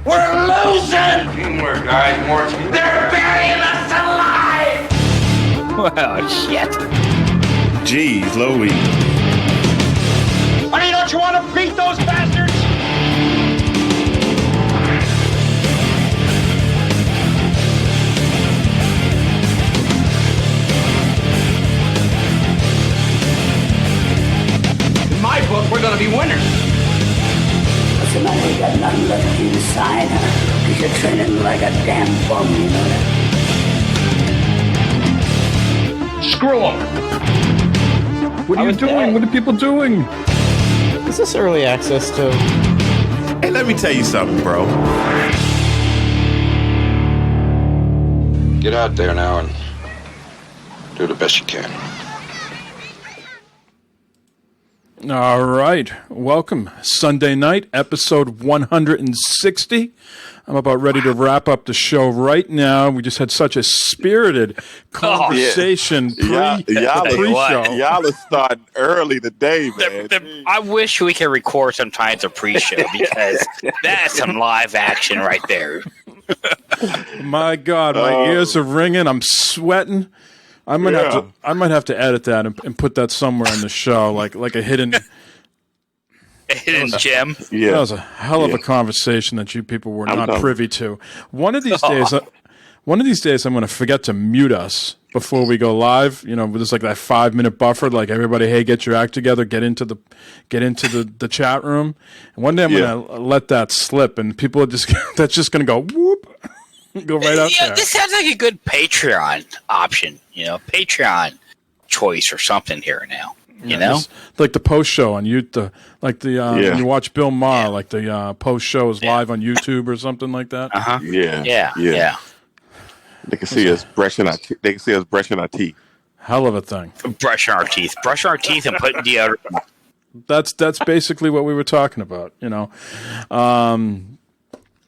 We're losing! Teamwork, guys, more teamwork. They're burying us alive! Oh, shit. Jeez, Louie. I mean, don't you want to beat those bastards? In my book, we're going to be winners. What's the matter? You got nothing left inside, huh? Because you're training like a damn bum, you know that? Screw them. What are you doing? What are people doing? Is this early access to? Hey, let me tell you something, bro. Get out there now and do the best you can. All right. Welcome. Sunday night, episode 160. I'm about ready to wrap up the show right now. We just had such a spirited conversation pre-show. Y'all are starting early today, man. I wish we could record some times of pre-show because that's some live action right there. My God, my ears are ringing. I'm sweating. I might have to edit that and put that somewhere in the show, like a hidden gem. Yeah, that was a hell of a conversation that you people were not privy to. One of these days, I'm going to forget to mute us before we go live. You know, there's like that 5-minute buffer. Like everybody, hey, get your act together, get into the chat room. And one day I'm going to let that slip, and people are just that's just going to go whoop. Go right out there. This sounds like a good Patreon option, Patreon choice or something here now, you know? Like the post show on YouTube, when you watch Bill Maher, like the post show is live on YouTube or something like that. Uh-huh. Yeah. They can see us brushing our teeth. Hell of a thing. Brushing our teeth and putting deodorant. That's basically what we were talking about,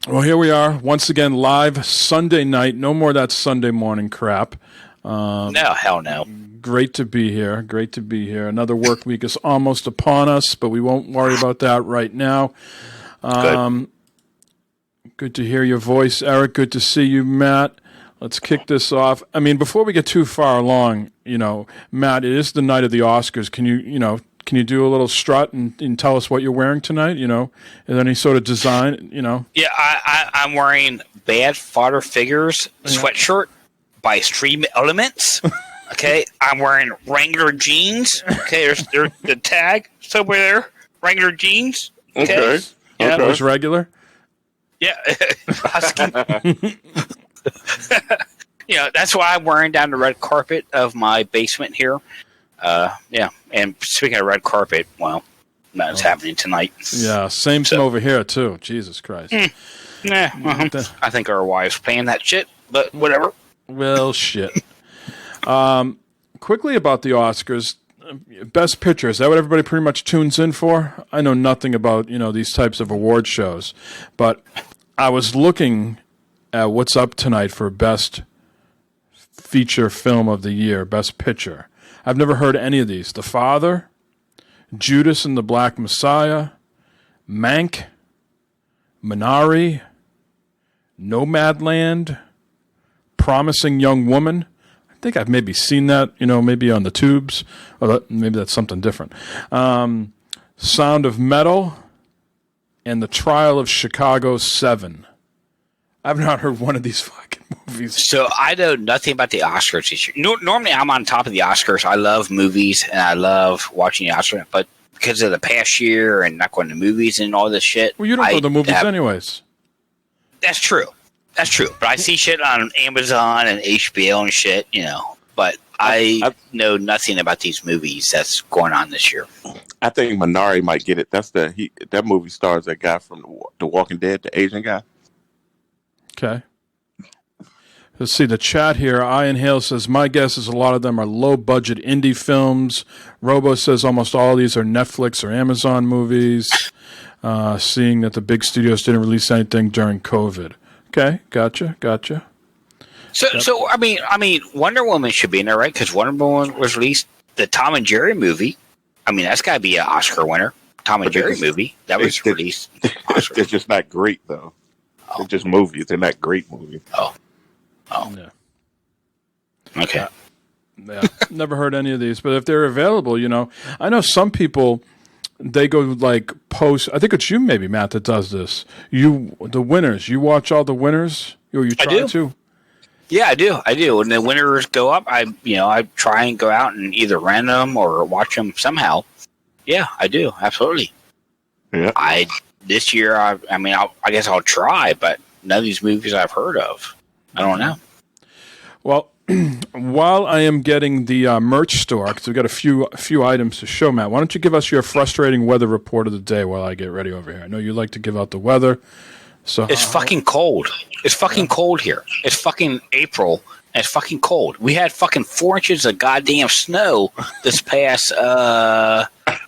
Well, here we are once again live Sunday night. No more of that Sunday morning crap. No, hell no. Great to be here. Another work week is almost upon us, but we won't worry about that right now. Good to hear your voice, Eric. Good to see you, Matt. Let's kick this off. I mean, before we get too far along, Matt, it is the night of the Oscars. Can you do a little strut and tell us what you're wearing tonight? Is there any sort of design, Yeah, I'm wearing Bad Fodder Figures sweatshirt by Stream Elements. Okay, I'm wearing Wrangler jeans. Okay, there's the tag somewhere there. Wrangler jeans. Okay. Yeah, those regular. Yeah, Housekeeping. That's why I'm wearing down the red carpet of my basement here. And speaking of red carpet, well, that's happening tonight. Yeah, same over here too. Jesus Christ. I think our wives paying that shit, but whatever. Well, shit. Quickly about the Oscars, Best Picture, is that what everybody pretty much tunes in for? I know nothing about, these types of award shows, but I was looking at what's up tonight for Best Feature Film of the Year, Best Picture. I've never heard any of these. The Father, Judas and the Black Messiah, Mank, Minari, Nomadland, Promising Young Woman. I think I've maybe seen that, maybe on the tubes. Or maybe that's something different. Sound of Metal, and The Trial of Chicago 7. I've not heard one of these fucking movies. So I know nothing about the Oscars this year. Normally I'm on top of the Oscars. I love movies and I love watching the Oscars, but because of the past year and not going to movies and all this shit. Well, you don't go to movies anyways. That's true. But I see shit on Amazon and HBO and shit, But I know nothing about these movies that's going on this year. I think Minari might get it. That's that movie stars that guy from The Walking Dead, the Asian guy. Okay. Let's see the chat here. Ian Hale says, my guess is a lot of them are low-budget indie films. Robo says almost all of these are Netflix or Amazon movies, seeing that the big studios didn't release anything during COVID. Okay, gotcha. So I mean, Wonder Woman should be in there, right? Because Wonder Woman was released. The Tom and Jerry movie. I mean, that's got to be an Oscar winner. Tom and Jerry movie that was released. It's just not great though. They're just movies. They're not great movies. Oh. Yeah. Okay. Yeah. Never heard any of these, but if they're available, I know some people. They go like post. I think it's you, maybe Matt, that does this. The winners. You watch all the winners, or you try to. Yeah, I do. When the winners go up, I try and go out and either rent them or watch them somehow. Yeah, I do. Absolutely. Yeah. This year, I guess I'll try, but none of these movies I've heard of. I don't know. Well, while I am getting the merch store, because we've got a few items to show, Matt, why don't you give us your frustrating weather report of the day while I get ready over here? I know you like to give out the weather. So it's fucking cold. It's fucking cold here. It's fucking April, and it's fucking cold. We had fucking 4 inches of goddamn snow this past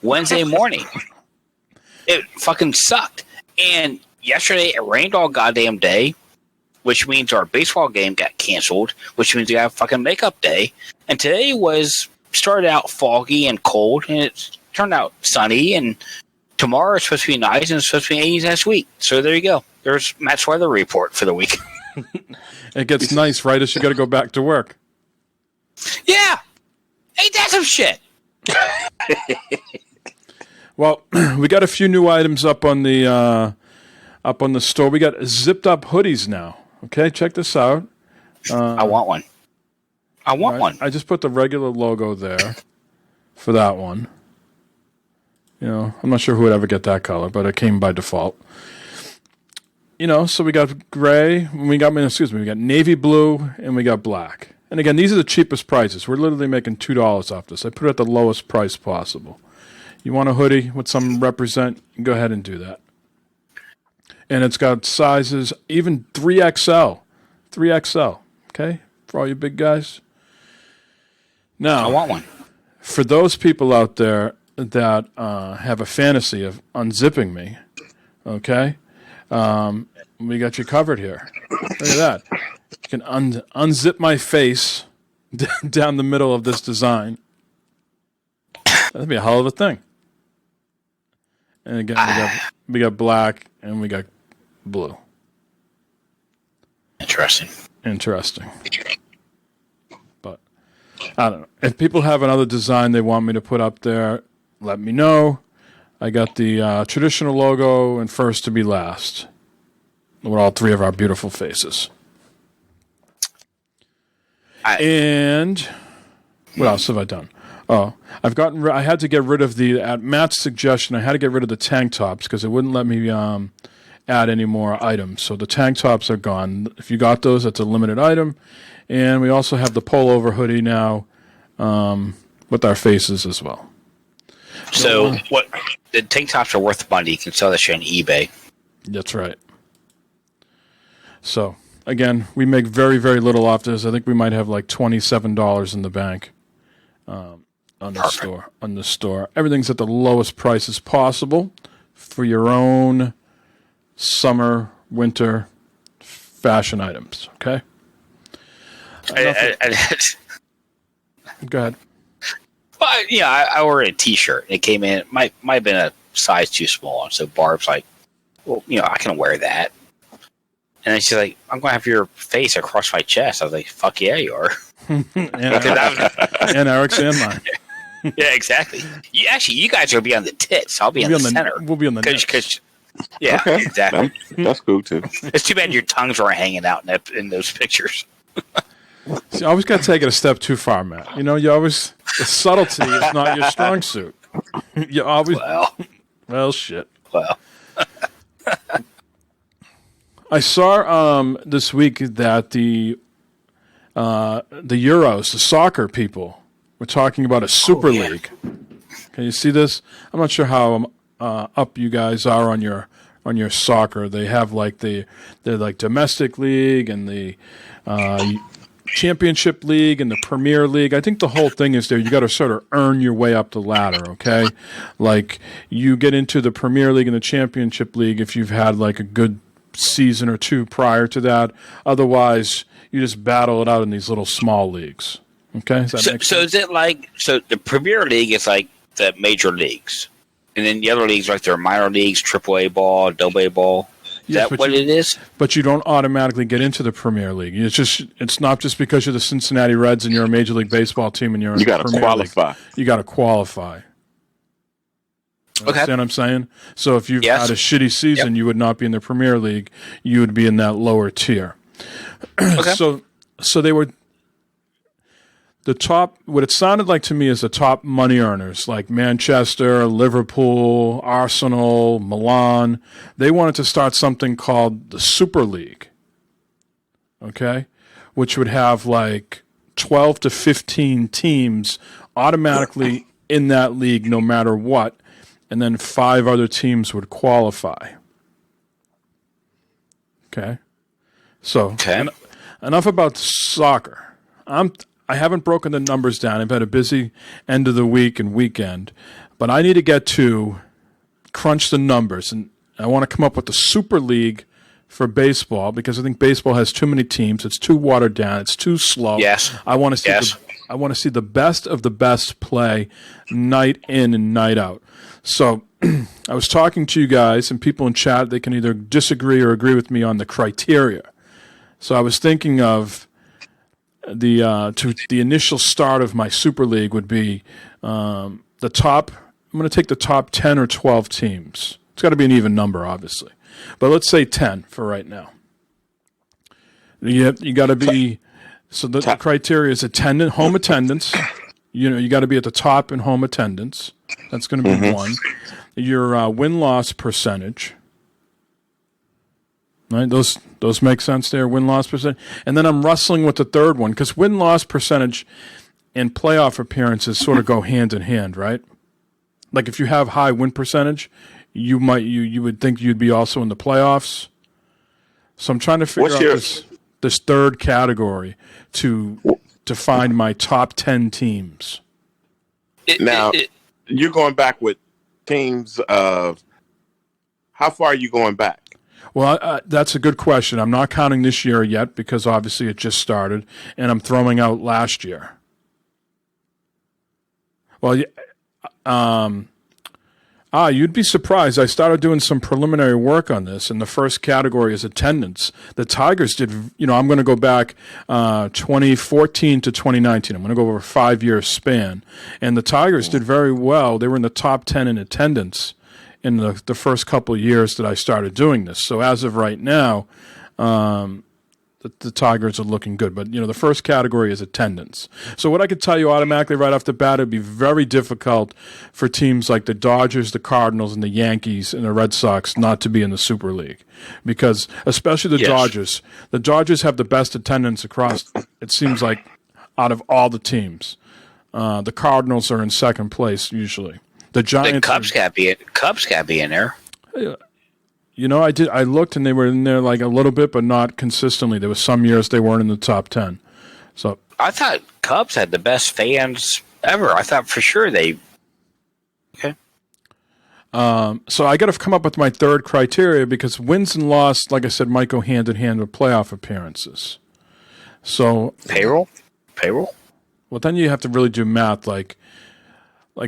Wednesday morning. It fucking sucked. And yesterday it rained all goddamn day, which means our baseball game got canceled, which means we have fucking makeup day. And today started out foggy and cold, and it turned out sunny. And tomorrow it's supposed to be nice, and it's supposed to be 80s next week. So there you go. There's Matt's weather report for the week. It gets nice right as you got to go back to work. Yeah. Ain't that some shit? Well, we got a few new items up on the store. We got zipped up hoodies now. Okay, check this out. I want one. One. I just put the regular logo there for that one. I'm not sure who would ever get that color, but it came by default. So we got gray. We got navy blue, and we got black. And again, these are the cheapest prices. We're literally making $2 off this. I put it at the lowest price possible. You want a hoodie with some represent? Go ahead and do that. And it's got sizes, even 3XL. 3XL, okay? For all you big guys. Now, I want one. For those people out there that have a fantasy of unzipping me, okay? We got you covered here. Look at that. You can unzip my face down the middle of this design. That'd be a hell of a thing. And again, we got black and we got blue. Interesting. But I don't know. If people have another design they want me to put up there, let me know. I got the traditional logo and first to be last with all three of our beautiful faces. And what else have I done? Oh, I had to get rid of at Matt's suggestion, I had to get rid of the tank tops because it wouldn't let me add any more items. So the tank tops are gone. If you got those, that's a limited item. And we also have the pullover hoodie now with our faces as well. So what? The tank tops are worth money. You can sell that shit on eBay. That's right. So again, we make very, very little off this. I think we might have like $27 in the bank on the store. Everything's at the lowest prices possible for your own summer, winter fashion items. Okay. Go ahead. Well, I ordered a T-shirt. It came in. It might have been a size too small. So Barb's like, well, I can wear that. And then she's like, I'm going to have your face across my chest. I was like, fuck yeah, you are. and Eric's and mine. Yeah, exactly. You guys will be on the tits. I'll be on the center. We'll be on the neck. Yeah, Okay. exactly. That's cool too. It's too bad your tongues were hanging out in those pictures. See, you always got to take it a step too far, Matt. The subtlety is not your strong suit. You always. Well, shit. Well. I saw this week that the Euros, the soccer people, were talking about a super league. Can you see this? I'm not sure how up you guys are on your soccer. They have they're like domestic league and the championship league and the Premier League. I think the whole thing is there. You got to sort of earn your way up the ladder. Okay, like you get into the Premier League and the Championship League if you've had like a good season or two prior to that. Otherwise, you just battle it out in these little small leagues. Okay, so is it the Premier League is like the major leagues, and then the other leagues like their minor leagues, AAA ball, AA ball? Is that what it is? But you don't automatically get into the Premier League. It's not just because you're the Cincinnati Reds and you're a Major League Baseball team and you're in You the got to Premier qualify. League. You got to qualify. Okay. Understand what I'm saying? So if you've Yes. had a shitty season, you would not be in the Premier League. You would be in that lower tier. Okay. So they were the top. What it sounded like to me is the top money earners, like Manchester, Liverpool, Arsenal, Milan. They wanted to start something called the Super League. Okay, which would have like 12 to 15 teams automatically in that league, no matter what. And then 5 other teams would qualify. Okay. So enough about soccer. I haven't broken the numbers down. I've had a busy end of the week and weekend, but I need to get to crunch the numbers, and I want to come up with the Super League for baseball because I think baseball has too many teams. It's too watered down. It's too slow. Yes. I want to see the best of the best play night in and night out. So I was talking to you guys, and people in chat, they can either disagree or agree with me on the criteria. So I was thinking of the initial start of my Super League would be the top. I'm going to take the top 10 or 12 teams. It's got to be an even number, obviously, but let's say 10 for right now. You got to be. So the criteria is home attendance. You got to be at the top in home attendance. That's going to be one. Your win-loss percentage. Right, those make sense there, win-loss percentage. And then I'm wrestling with the third one because win-loss percentage and playoff appearances sort of go hand in hand, right? Like if you have high win percentage, you would think you'd be also in the playoffs. So I'm trying to figure out this third category to find my top 10 teams. You're going back with teams of how far are you going back? Well, that's a good question. I'm not counting this year yet because obviously it just started, and I'm throwing out last year. Well, you'd be surprised. I started doing some preliminary work on this, and the first category is attendance. The Tigers did, I'm going to go back 2014 to 2019. I'm going to go over a 5-year span. And the Tigers did very well. They were in the top 10 in attendance in the first couple of years that I started doing this. So as of right now, the Tigers are looking good. But, the first category is attendance. So what I could tell you automatically right off the bat, it would be very difficult for teams like the Dodgers, the Cardinals, and the Yankees and the Red Sox not to be in the Super League. Because especially the Dodgers. The Dodgers have the best attendance across, it seems like, out of all the teams. The Cardinals are in second place usually. The Giants. The Cubs got be in there. I looked and they were in there like a little bit, but not consistently. There was some years they weren't in the top 10. So I thought Cubs had the best fans ever. I thought for sure they. Okay. So I got to come up with my third criteria because wins and loss, like I said, might go hand in hand with playoff appearances. So payroll. Well, then you have to really do math, like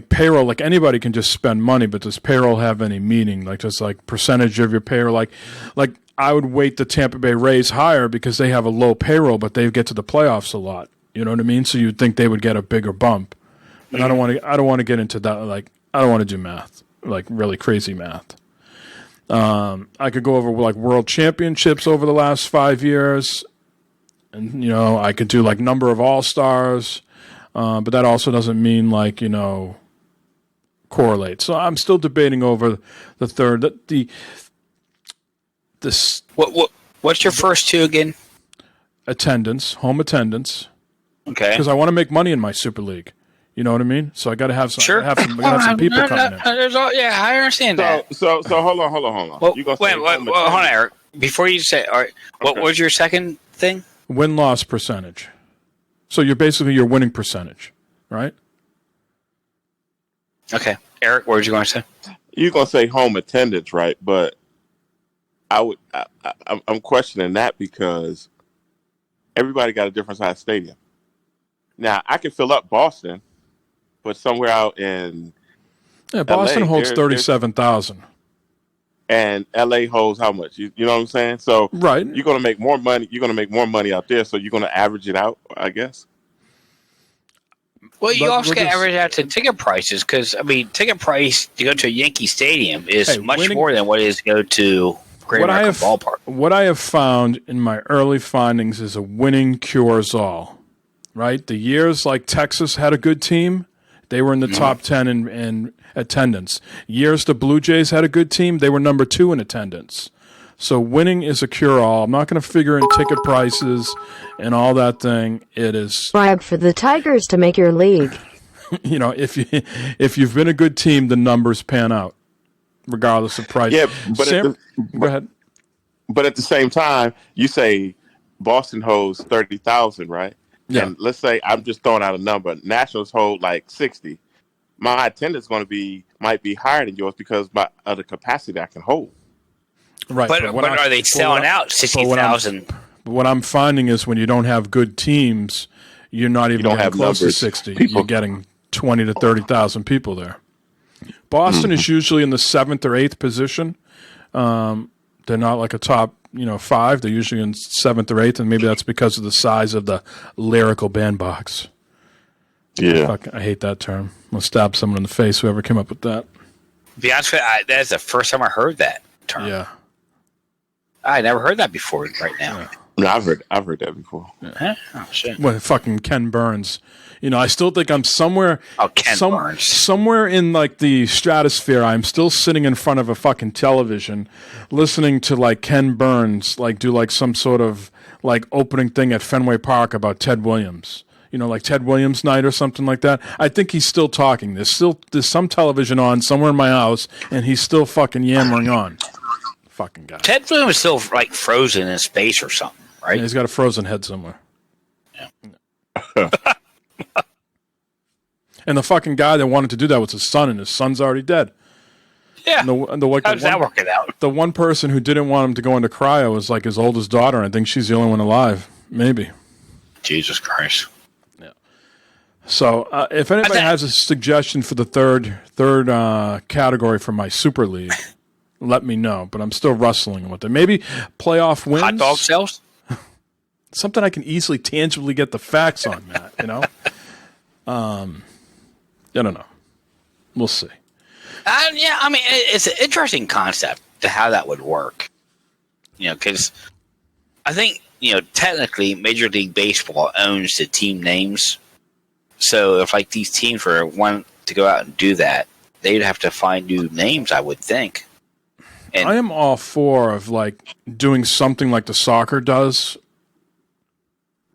payroll. Like anybody can just spend money, but does payroll have any meaning? Like just like percentage of your payroll. Like I would weight the Tampa Bay Rays higher because they have a low payroll, but they get to the playoffs a lot. You know what I mean? So you'd think they would get a bigger bump. And I don't want to get into that. Like I don't want to do math, like really crazy math. I could go over like world championships over the last 5 years, and I could do like number of all-stars. But that also doesn't mean like, correlate. So I'm still debating over the third. What's your first two again? Attendance, home attendance. Okay. Because I want to make money in my Super League. You know what I mean? So I got to have some. Sure. I have some people coming in. I understand that. So hold on. Well, wait, hold on, Eric. Before you say, all right, what was your second thing? Win-loss percentage. So you're basically your winning percentage, right? Okay. Eric, what were you going to say? You're going to say home attendance, right? But I'm questioning that because everybody got a different size stadium. Now, I can fill up Boston, but somewhere out in Boston LA, holds 37,000. and LA holds how much? You know what I'm saying? So Right. you're gonna make more money. You're gonna make more money out there. So you're gonna average it out, I guess. Well, you But also we're got to just- average out to ticket prices because, I mean, ticket price to go to a Yankee Stadium is Hey, much winning- more than what it is to go to Great American Ballpark. What I have found in my early findings is a winning cures all. Right? The years like Texas had a good team, they were in the top 10 in attendance. Years the Blue Jays had a good team, they were number 2 in attendance. So winning is a cure-all. I'm not going to figure in ticket prices and all that thing. It is, Bribe for the Tigers to make your league. if you've been a good team, the numbers pan out, regardless of price. Yeah, but go ahead. But at the same time, you say Boston holds 30,000, right? Yeah. And let's say I'm just throwing out a number. Nationals hold like 60. My attendance might be higher than yours because of the capacity I can hold. Right. But are they selling out 60,000? What I'm finding is when you don't have good teams, you're not even don't getting have close to numbers. 60. People- You're getting 20 to 30,000 people there. Boston is usually in the 7th or 8th position. They're not like a top, 5. They're usually in 7th or 8th, and maybe that's because of the size of the lyrical bandbox. Yeah. I hate that term. I'll stab someone in the face, whoever came up with that. To be honest with you, that's the first time I heard that term. Yeah. I never heard that before right now. No, I've heard that before. Huh? Oh, shit. When fucking Ken Burns. I still think I'm somewhere. Ken Burns. Somewhere in like the stratosphere. I'm still sitting in front of a fucking television, listening to like Ken Burns like do like some sort of like opening thing at Fenway Park about Ted Williams. Like Ted Williams night or something like that. I think he's still talking. There's some television on somewhere in my house, and he's still fucking yammering on. Fucking guy. Ted Williams is still like frozen in space or something, right? Yeah, he's got a frozen head somewhere. Yeah. And the fucking guy that wanted to do that was his son, and his son's already dead. Yeah. And the How's that working out? The one person who didn't want him to go into cryo was like his oldest daughter. I think she's the only one alive. Maybe. Jesus Christ. Yeah. So if anybody has a suggestion for the third category for my Super League, let me know. But I'm still wrestling with it. Maybe playoff wins. Hot dog sales? Something I can easily, tangibly get the facts on, Matt. I don't know. We'll see. Yeah, I mean, it's an interesting concept to how that would work. Because I think, technically Major League Baseball owns the team names. So if like these teams were want to go out and do that, they'd have to find new names, I would think. And I am all for of like doing something like the soccer does,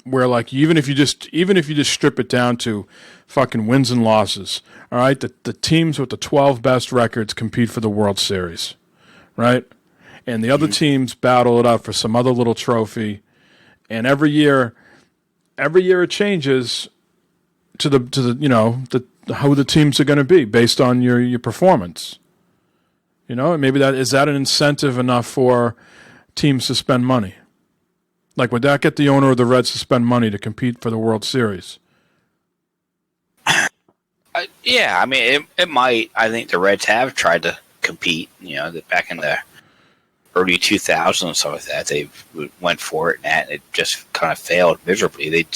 where like even if you just strip it down to fucking wins and losses, all right, the teams with the 12 best records compete for the World Series, right, and the other teams battle it out for some other little trophy, and every year it changes to the how the teams are going to be based on your performance. And maybe is that an incentive enough for teams to spend money? Like, would that get the owner of the Reds to spend money to compete for the World Series? yeah, I mean, it might. I think the Reds have tried to compete, back in the early 2000s and stuff like that. They went for it, and it just kind of failed miserably.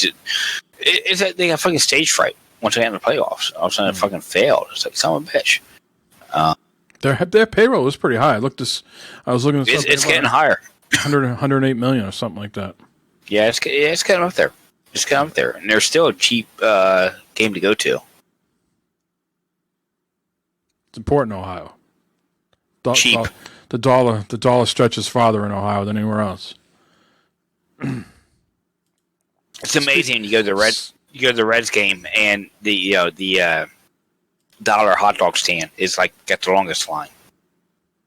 It's that they got fucking stage fright once they got in the playoffs. All of a sudden, it fucking failed. It's like, son of a bitch. Their payroll was pretty high. I was looking at It's getting higher. 108 million or something like that. Yeah, it's getting up there. It's getting up there, and there's still a cheap game to go to. It's important in Ohio. Cheap. The dollar stretches farther in Ohio than anywhere else. It's amazing. You go to the Reds game, and the dollar hot dog stand is like got the longest line.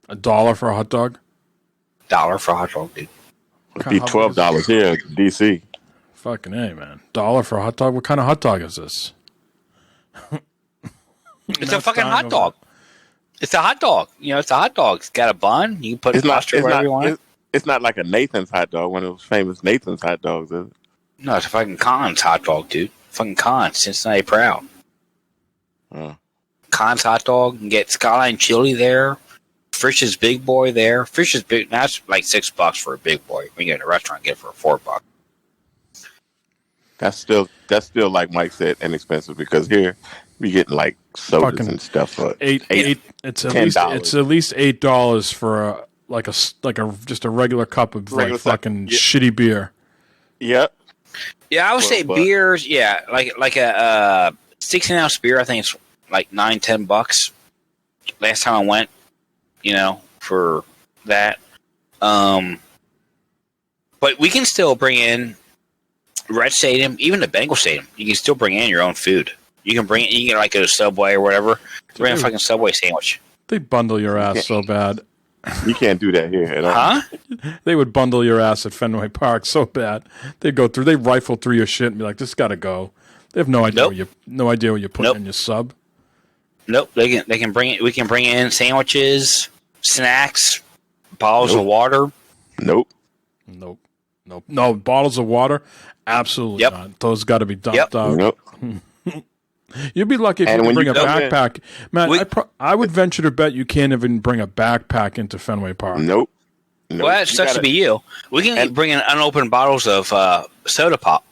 $1 for a hot dog? $1 for a hot dog, dude. It'd be $12 here, DC. Fucking A, man. $1 for a hot dog? What kind of hot dog is this? It's a fucking hot dog. It's a hot dog. It's a hot dog. It's got a bun. You can put mustard wherever you want. It's not like a Nathan's hot dog, one of those famous Nathan's hot dogs, is it? No, it's a fucking Conn's hot dog, dude. Fucking Conn's, Cincinnati Proud. Conn's hot dog. You can get Skyline chili there. Frisch's Big Boy there. Frisch's Big, that's like $6 for a Big Boy. When you get in a restaurant, get it for $4. That's still like Mike said, inexpensive because here we getting like sodas Fucking and stuff for eight. It's at $10. least $8 for just a regular cup of Regular fucking yeah. shitty beer. Yep. Yeah, I would say beers. Yeah, like a 16-ounce beer. I think it's like $9-10. Last time I went, for that. But we can still bring in Red Stadium, even the Bengal Stadium. You can still bring in your own food. You can bring it. You can like go to Subway or whatever. Bring a fucking Subway sandwich. They bundle your ass so bad. You can't do that here at all. Huh? They would bundle your ass at Fenway Park so bad. They rifle through your shit and be like, "This got to go." They have no idea. Nope. No idea what you're putting in your sub. Nope. They can bring it. We can bring in sandwiches, snacks, bottles of water. Nope. No bottles of water. Absolutely not. Those got to be dumped out. Nope. You'd be lucky if you could bring a backpack. Man, I would venture to bet you can't even bring a backpack into Fenway Park. Nope. Well, that sucks to be you. We can bring in unopened bottles of soda pop.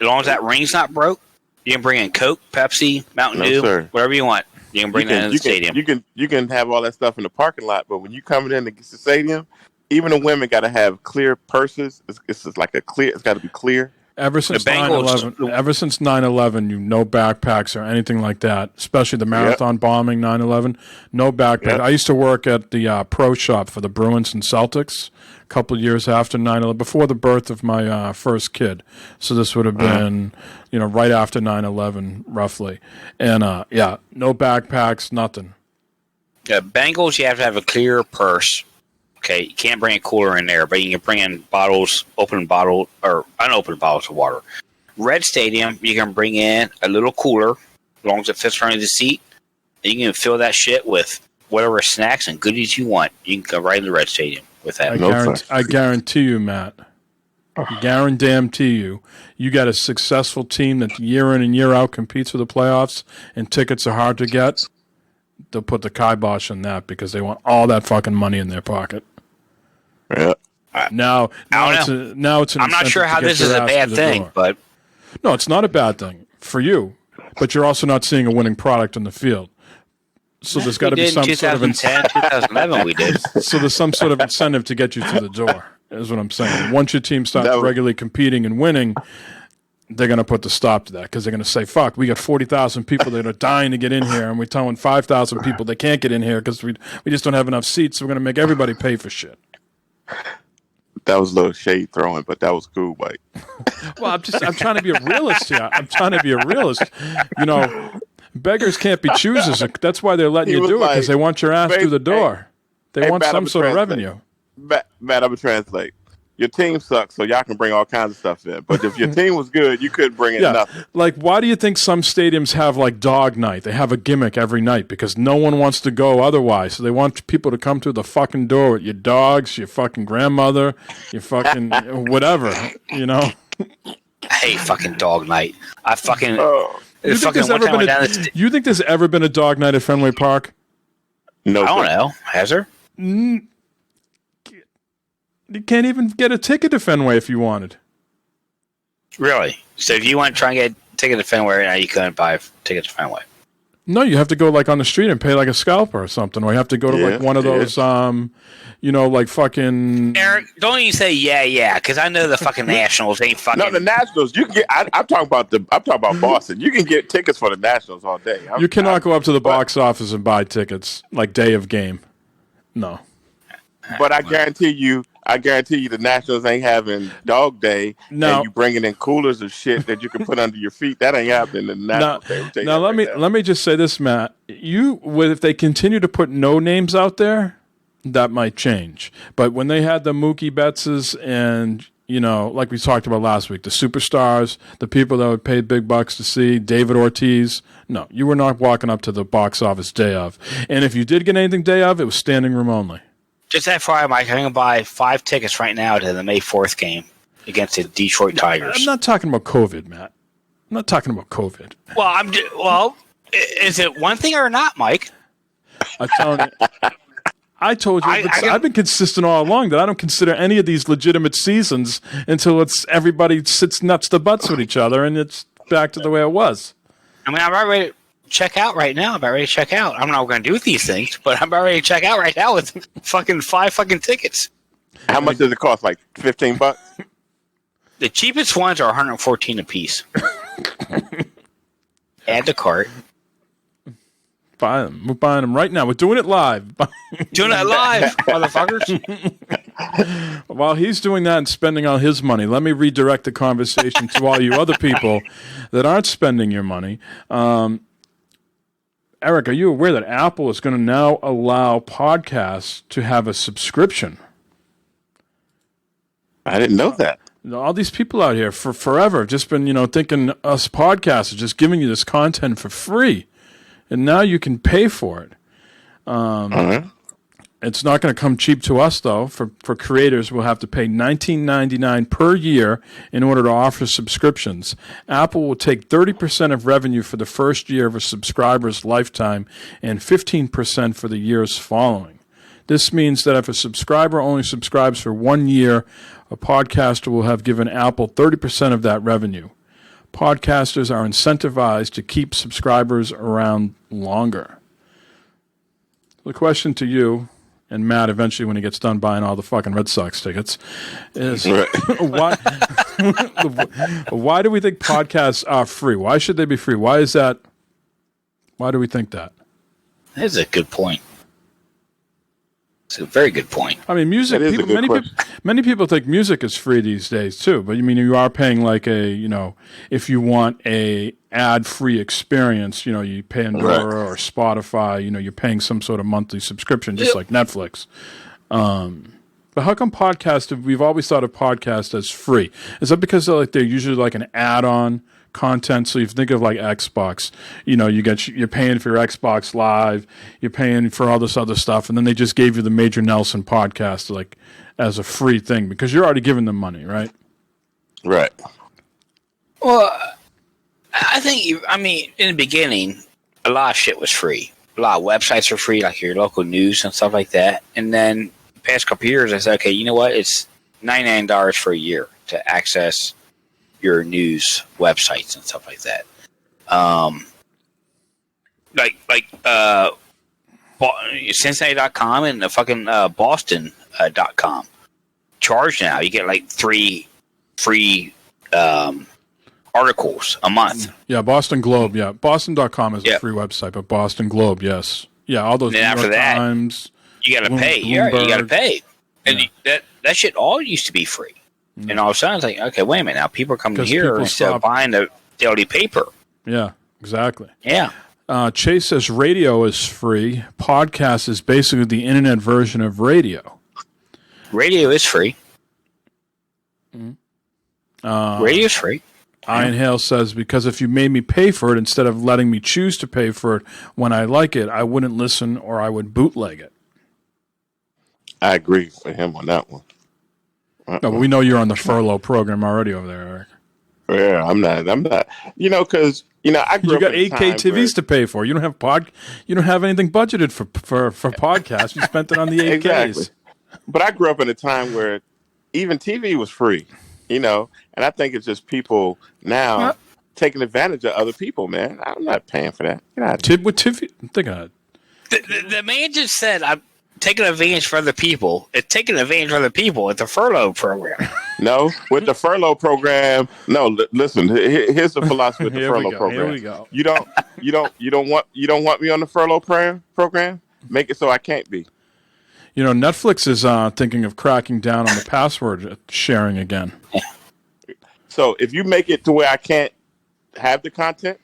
As long as that ring's not broke, you can bring in Coke, Pepsi, Mountain Dew, whatever you want. You can bring that in the stadium. You can have all that stuff in the parking lot, but when you coming in the stadium, even the women got to have clear purses. It's just like a clear. It's got to be clear. Ever since 9/11, no backpacks or anything like that. Especially the marathon bombing, 9/11, no backpack. Yep. I used to work at the pro shop for the Bruins and Celtics a couple of years after 9/11, before the birth of my first kid. So this would have been, right after 9/11, roughly. And no backpacks, nothing. Yeah, Bengals, you have to have a clear purse. Okay, you can't bring a cooler in there, but you can bring in unopened bottles of water. Red Stadium, you can bring in a little cooler, as long as it fits underneath the seat. And you can fill that shit with whatever snacks and goodies you want. You can go right in the Red Stadium with that. I guarantee you, Matt. Guarantee you got a successful team that year in and year out competes for the playoffs, and tickets are hard to get. They'll put the kibosh on that because they want all that fucking money in their pocket. Yeah. Now it's an I'm not sure how this is a bad thing, but no, it's not a bad thing for you. But you're also not seeing a winning product on the field. So there's got to be some sort of 2011 we did. So there's some sort of incentive to get you through the door. Is what I'm saying. Once your team starts regularly competing and winning, they're going to put the stop to that because they're going to say, "Fuck, we got 40,000 people that are dying to get in here, and we're telling 5,000 people they can't get in here because we just don't have enough seats. So we're going to make everybody pay for shit." That was a little shade throwing, but that was cool, Mike. Well, I'm trying to be a realist here. I'm trying to be a realist. Beggars can't be choosers. That's why they're letting you do it because they want your ass through the door. They want some sort of revenue. Matt, I'm going to translate. Your team sucks, so y'all can bring all kinds of stuff in. But if your team was good, you couldn't bring in nothing. Like, why do you think some stadiums have, like, dog night? They have a gimmick every night because no one wants to go otherwise. So they want people to come to the fucking door with your dogs, your fucking grandmother, your fucking whatever, I hate fucking dog night. I fucking... You think there's ever been a dog night at Fenway Park? No. I don't know. Has there? You can't even get a ticket to Fenway if you wanted. Really? So if you want to try and get a ticket to Fenway right now, you couldn't buy a ticket to Fenway? No, you have to go like on the street and pay like a scalper or something, or you have to go to like one of those, like fucking. Eric, don't even say yeah, because I know the fucking Nationals ain't fucking. No, the Nationals. You can get. I'm talking about Boston. You can get tickets for the Nationals all day. You cannot go up to the box office and buy tickets like day of game. No. But I guarantee you, the Nationals ain't having dog day. No. And you bringing in coolers of shit that you can put under your feet. That ain't happening in the Nationals Day. Now let me just say this, Matt. If they continue to put no names out there, that might change. But when they had the Mookie Bettses and like we talked about last week, the superstars, the people that would pay big bucks to see David Ortiz, no, you were not walking up to the box office day of. And if you did get anything day of, it was standing room only. Just FYI, Mike, I'm going to buy 5 tickets right now to the May 4th game against the Detroit Tigers. I'm not talking about COVID, Matt. I'm not talking about COVID. Well, is it one thing or not, Mike? I'm telling you. I told you, I've been consistent all along that I don't consider any of these legitimate seasons until it's everybody sits nuts to butts with each other and it's back to the way it was. I mean, I'm about ready to check out right now. I'm about ready to check out. I don't know what we're going to do with these things, but I'm about ready to check out right now with fucking 5 fucking tickets. How much does it cost? Like $15? The cheapest ones are $114 a piece. Add to cart. Buy them. We're buying them right now. We're doing it live. Doing it live, motherfuckers. While he's doing that and spending all his money, let me redirect the conversation to all you other people that aren't spending your money. Eric, are you aware that Apple is going to now allow podcasts to have a subscription? I didn't know that. All these people out here for forever have just been, thinking us podcasts are just giving you this content for free. And now you can pay for it. It's not going to come cheap to us, though. For creators, we'll have to pay $19.99 per year in order to offer subscriptions. Apple will take 30% of revenue for the first year of a subscriber's lifetime and 15% for the years following. This means that if a subscriber only subscribes for 1 year, a podcaster will have given Apple 30% of that revenue. Podcasters are incentivized to keep subscribers around longer. The question to you, and Matt eventually when he gets done buying all the fucking Red Sox tickets, is why do we think podcasts are free? Why should they be free? Why is that? Why do we think that? That's a good point. It's a very good point. I mean, music. Many people think music is free these days too. But you are paying like if you want a ad-free experience, you Pandora or Spotify. You're paying some sort of monthly subscription, just like Netflix. But how come podcasts? We've always thought of podcasts as free. Is that because they're usually like an add-on content? So you think of like Xbox, you're paying for your Xbox Live, you're paying for all this other stuff, and then they just gave you the Major Nelson podcast like as a free thing because you're already giving them money, right? Right. Well, I think in the beginning, a lot of shit was free. A lot of websites are free, like your local news and stuff like that. And then the past couple of years, I said, okay, you know what? It's $99 for a year to access your news websites and stuff like that. Cincinnati.com and the fucking Boston.com charge now. You get like 3 free articles a month. Yeah, Boston Globe. Yeah, Boston.com is a free website, but Boston Globe, yes. Yeah, all those New York Times. You got to pay. You got to pay. And that shit all used to be free. And all of a sudden, it's like, okay, wait a minute. Now people are coming here instead of buying the daily paper. Yeah, exactly. Yeah. Chase says radio is free. Podcast is basically the internet version of radio. Radio is free. Radio is free. Iron Hale says, because if you made me pay for it instead of letting me choose to pay for it when I like it, I wouldn't listen or I would bootleg it. I agree with him on that one. No, but we know you're on the furlough program already over there, Eric. Yeah, I'm not. Because I grew you up got in a 8K time TVs to pay for. You don't have You don't have anything budgeted for podcasts. You spent it on the 8Ks. Exactly. But I grew up in a time where even TV was free. And I think it's just people now taking advantage of other people. Man, I'm not paying for that. With TV, think of it. The man just said, "I'm taking advantage for other people." It's taking advantage for other people at the furlough program. No, with the furlough program. No, listen. Here's the philosophy of the furlough program. Here we go. You don't want me on the furlough program. Make it so I can't be. Netflix is thinking of cracking down on the password sharing again. So if you make it to where I can't have the content,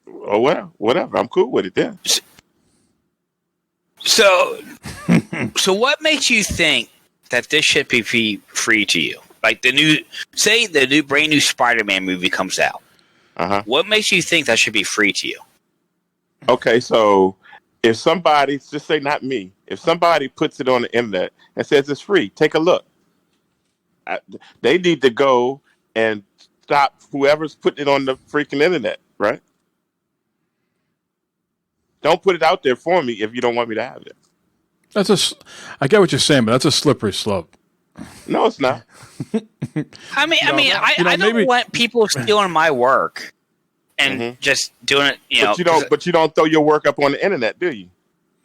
or whatever, I'm cool with it then. So what makes you think that this should be free to you? Like the brand new Spider-Man movie comes out. What makes you think that should be free to you? Okay, so if somebody, just say not me, if somebody puts it on the internet and says it's free, take a look. They need to go and stop whoever's putting it on the freaking internet, right? Don't put it out there for me if you don't want me to have it. I get what you're saying, but that's a slippery slope. No, it's not. I don't want people stealing my work and just doing it. But you don't throw your work up on the internet, do you?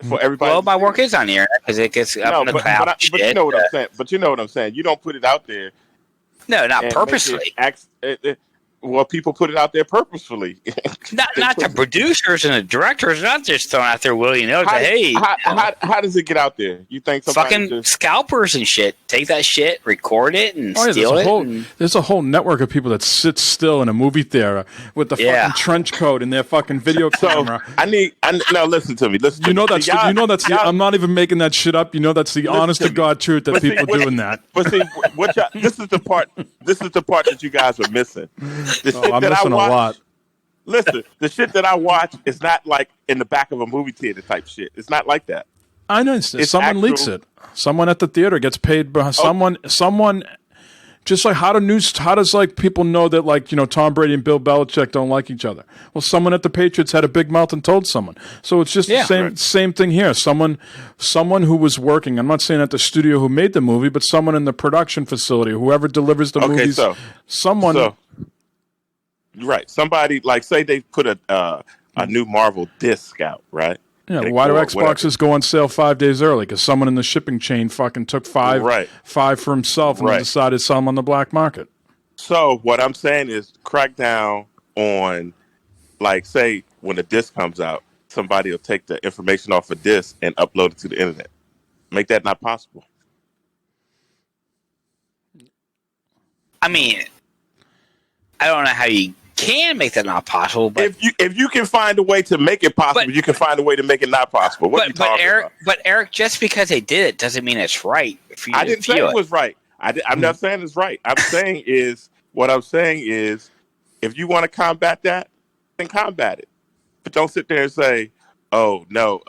For everybody. Well, my work is on the internet because it gets up in the cloud. But you know what I'm saying. But you know what I'm saying. You don't put it out there. No, not purposely. Well, people put it out there purposefully. not the producers and the directors, not just throwing out there willy-nilly. Hey, how does it get out there? You think fucking scalpers and shit take that shit, record it, and steal it? There's a whole network of people that sit still in a movie theater with the fucking trench coat and their fucking video camera. Now listen to me. I'm not even making that shit up. You know that's the honest to God truth that people doing that. But see, this is the part that you guys are missing. I'm missing a lot. Listen, the shit that I watch is not like in the back of a movie theater type shit. It's not like that. I know. Someone leaks it. Someone at the theater gets paid by someone. Just like how does like people know that like Tom Brady and Bill Belichick don't like each other? Well, someone at the Patriots had a big mouth and told someone. So it's just the same thing here. Someone who was working. I'm not saying at the studio who made the movie, but someone in the production facility, whoever delivers the movies. Right. Somebody like say they put a new Marvel disc out, right? Yeah. Why do Xboxes go on sale 5 days early? Because someone in the shipping chain fucking took five for himself and then decided to sell them on the black market. So what I'm saying is crack down on, like, say when a disc comes out, somebody will take the information off a disc and upload it to the internet. Make that not possible. I mean, I don't know how you can make that not possible, but if you can find a way to make it possible, you can find a way to make it not possible. What are you talking about? But Eric, just because they did it doesn't mean it's right. I didn't say it was right. I'm not saying it's right. I'm saying is if you want to combat that, then combat it. But don't sit there and say, "Oh no,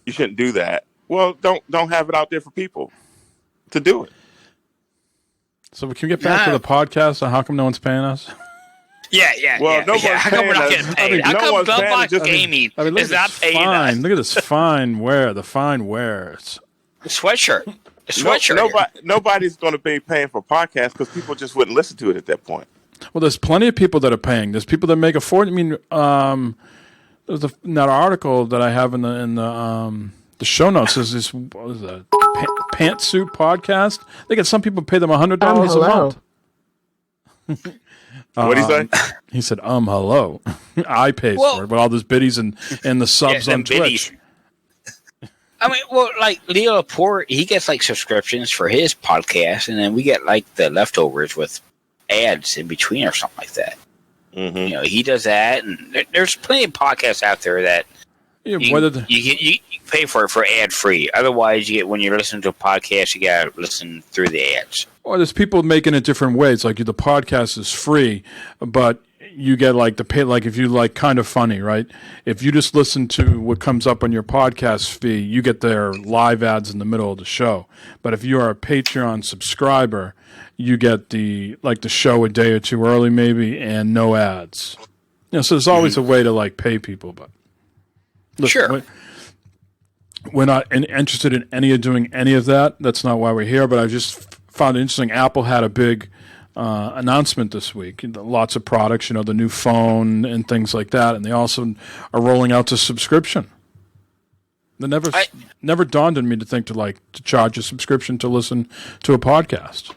you shouldn't do that." Well, don't have it out there for people to do it. So we can get back to the podcast. How come no one's paying us? Yeah. Well, no one's how come we're not getting paid? How come Glovebox Gaming is not paying us? Look at this fine wear. The fine wear. It's the sweatshirt. The sweatshirt. Nobody's going to be paying for podcasts because people just wouldn't listen to it at that point. Well, there's plenty of people that are paying. There's people that make a fortune. I mean, there's that article that I have in the show notes. Is this what is that? Pantsuit podcast? They get some people pay them $100 a month. What did he say? He said, hello. I paid for it with all those biddies and the subs on Twitch. I mean, well, like Leo Laporte, he gets like subscriptions for his podcast, and then we get like the leftovers with ads in between or something like that. Mm-hmm. He does that, and there's plenty of podcasts out there that you pay for it for ad free. Otherwise, when you're listening to a podcast, you gotta listen through the ads. Or there's people making it different ways. Like the podcast is free, but you get like the pay. Like if you like Kind of Funny, right? If you just listen to what comes up on your podcast feed, you get their live ads in the middle of the show. But if you are a Patreon subscriber, you get the show a day or two early, maybe, and no ads. So there's always a way to like pay people, but listen, we're not interested in doing any of that. That's not why we're here. But I just found it interesting. Apple had a big announcement this week. Lots of products, the new phone and things like that. And they also are rolling out to subscription. It never dawned on me to think to charge a subscription to listen to a podcast.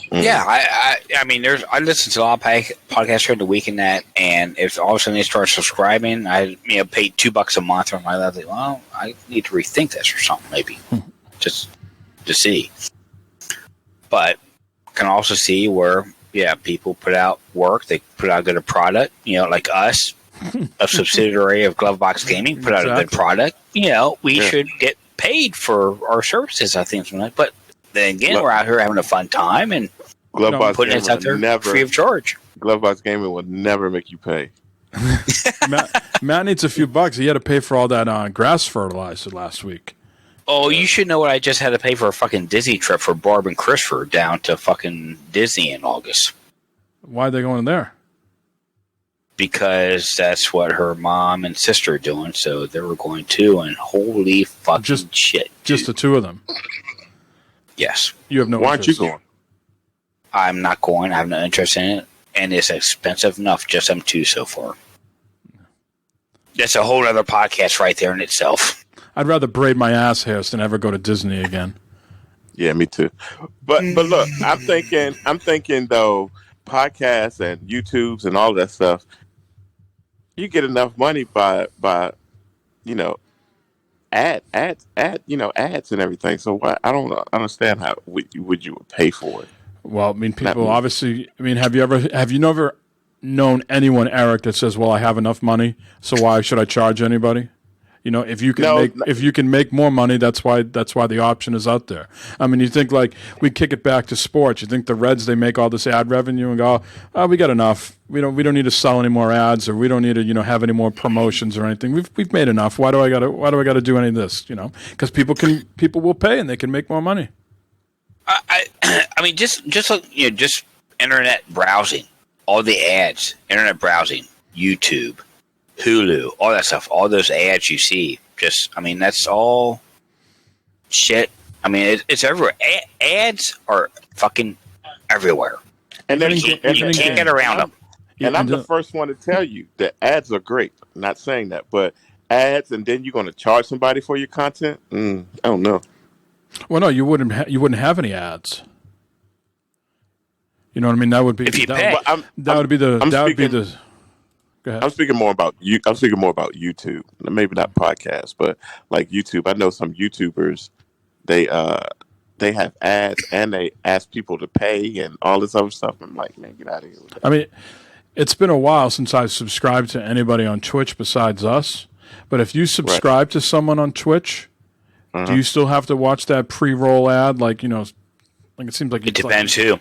Yeah, I mean, I listen to a lot of podcasts during the week and that, and if all of a sudden they start subscribing, I pay $2 a month on my level. Well, I need to rethink this or something, maybe, just to see. But can also see where people put out work, they put out a good product, like us, a subsidiary of Glovebox Gaming, put out a good product. We should get paid for our services, I think, but. Then again, we're out here having a fun time and putting it out there free of charge. Glovebox Gaming would never make you pay. Matt needs a few bucks. He had to pay for all that grass fertilizer last week. Oh, you should know what I just had to pay for a fucking Disney trip for Barb and Christopher down to fucking Disney in August. Why are they going there? because that's what her mom and sister are doing. So they were going to, and holy fucking shit. Just the two of them. Yes. You have no Why aren't you interest. going? I'm not going. I have no interest in it. And it's expensive enough. Just them two so far. That's a whole other podcast right there in itself. I'd rather braid my ass hairs than ever go to Disney again. Yeah, me too. But look, I'm thinking though, podcasts and YouTubes and all that stuff, you get enough money by ads and everything. So why I don't understand how would you pay for it. Well, I mean, people obviously. I mean, have you never known anyone, Eric, that says, "Well, I have enough money, so why should I charge anybody?" You know, if you can make more money, that's why the option is out there. I mean, you think like we kick it back to sports. You think the Reds, they make all this ad revenue and go, "Oh, we got enough. We don't need to sell any more ads, or we don't need to have any more promotions or anything. We've made enough. Why do I gotta do any of this? Because people will pay and they can make more money." I mean, just look, just internet browsing, all the ads, internet browsing, YouTube, Hulu, all that stuff, all those ads you see. That's all shit. I mean, it's everywhere. Ads are fucking everywhere. And then You can't get around them. And I'm the first one to tell you that ads are great. I'm not saying that, but ads, and then you're going to charge somebody for your content? I don't know. Well, no, you wouldn't have any ads. You know what I mean? That would be if you that, pay. That would be the. Go ahead. I'm speaking more about YouTube, maybe not podcasts, but like YouTube. I know some YouTubers, they have ads and they ask people to pay and all this other stuff. I'm like, man, get out of here with that. I mean, it's been a while since I've subscribed to anybody on Twitch besides us. But if you subscribe to someone on Twitch, do you still have to watch that pre-roll ad? Like it seems like it depends who.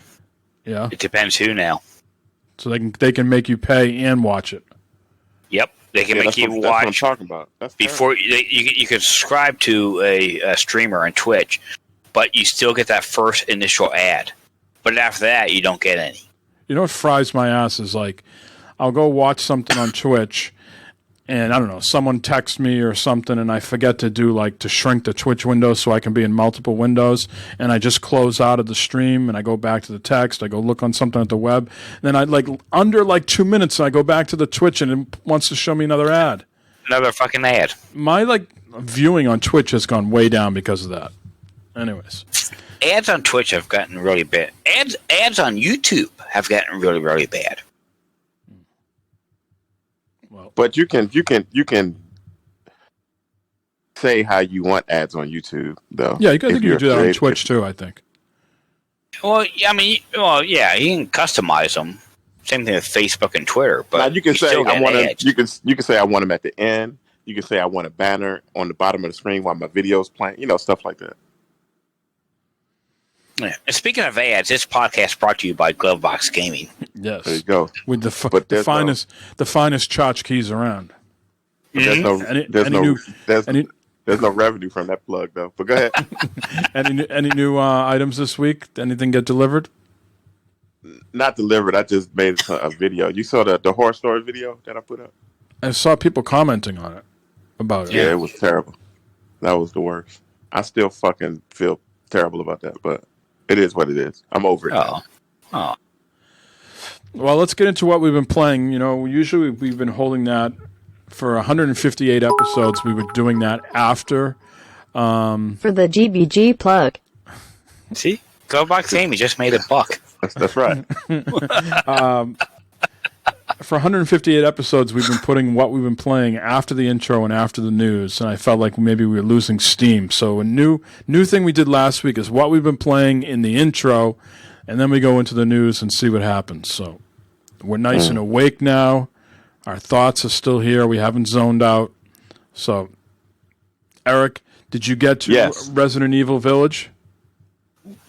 Yeah, it depends who now. So they can make you pay and watch it. Yep, they can make you watch. That's what I'm talking about. That's before you can subscribe to a streamer on Twitch, but you still get that first initial ad. But after that, you don't get any. You know what fries my ass is like, I'll go watch something on Twitch, and I don't know, someone texts me or something, and I forget to shrink the Twitch window so I can be in multiple windows, and I just close out of the stream, and I go back to the text, I go look on something at the web, and then I under 2 minutes, and I go back to the Twitch, and it wants to show me another ad. Another fucking ad. My viewing on Twitch has gone way down because of that. Anyways. Ads on Twitch have gotten really bad. Ads on YouTube have gotten really, really bad. But you can say how you want ads on YouTube, though. Yeah, I think you can do that on Twitch too. I think. Well, yeah, you can customize them. Same thing with Facebook and Twitter. But now you can say I want ads. You can say I want them at the end. You can say I want a banner on the bottom of the screen while my video's playing. Stuff like that. Yeah. And speaking of ads, this podcast brought to you by Glovebox Gaming. Yes, there you go. With the finest tchotchkes around. There's no revenue from that plug though. But go ahead. Any new items this week? Anything get delivered? Not delivered. I just made a video. You saw the horror story video that I put up? I saw people commenting on it about it. Yeah, it was terrible. That was the worst. I still fucking feel terrible about that, but it is what it is. I'm over it. Oh. Well, let's get into what we've been playing. Usually we've been holding that for 158 episodes. We were doing that after. For the GBG plug. See? Glovebox Gaming just made $1. That's right. For 158 episodes, we've been putting what we've been playing after the intro and after the news, and I felt like maybe we were losing steam. So a new thing we did last week is what we've been playing in the intro, and then we go into the news and see what happens. So we're nice and awake now. Our thoughts are still here. We haven't zoned out. So, Eric, did you get to Resident Evil Village?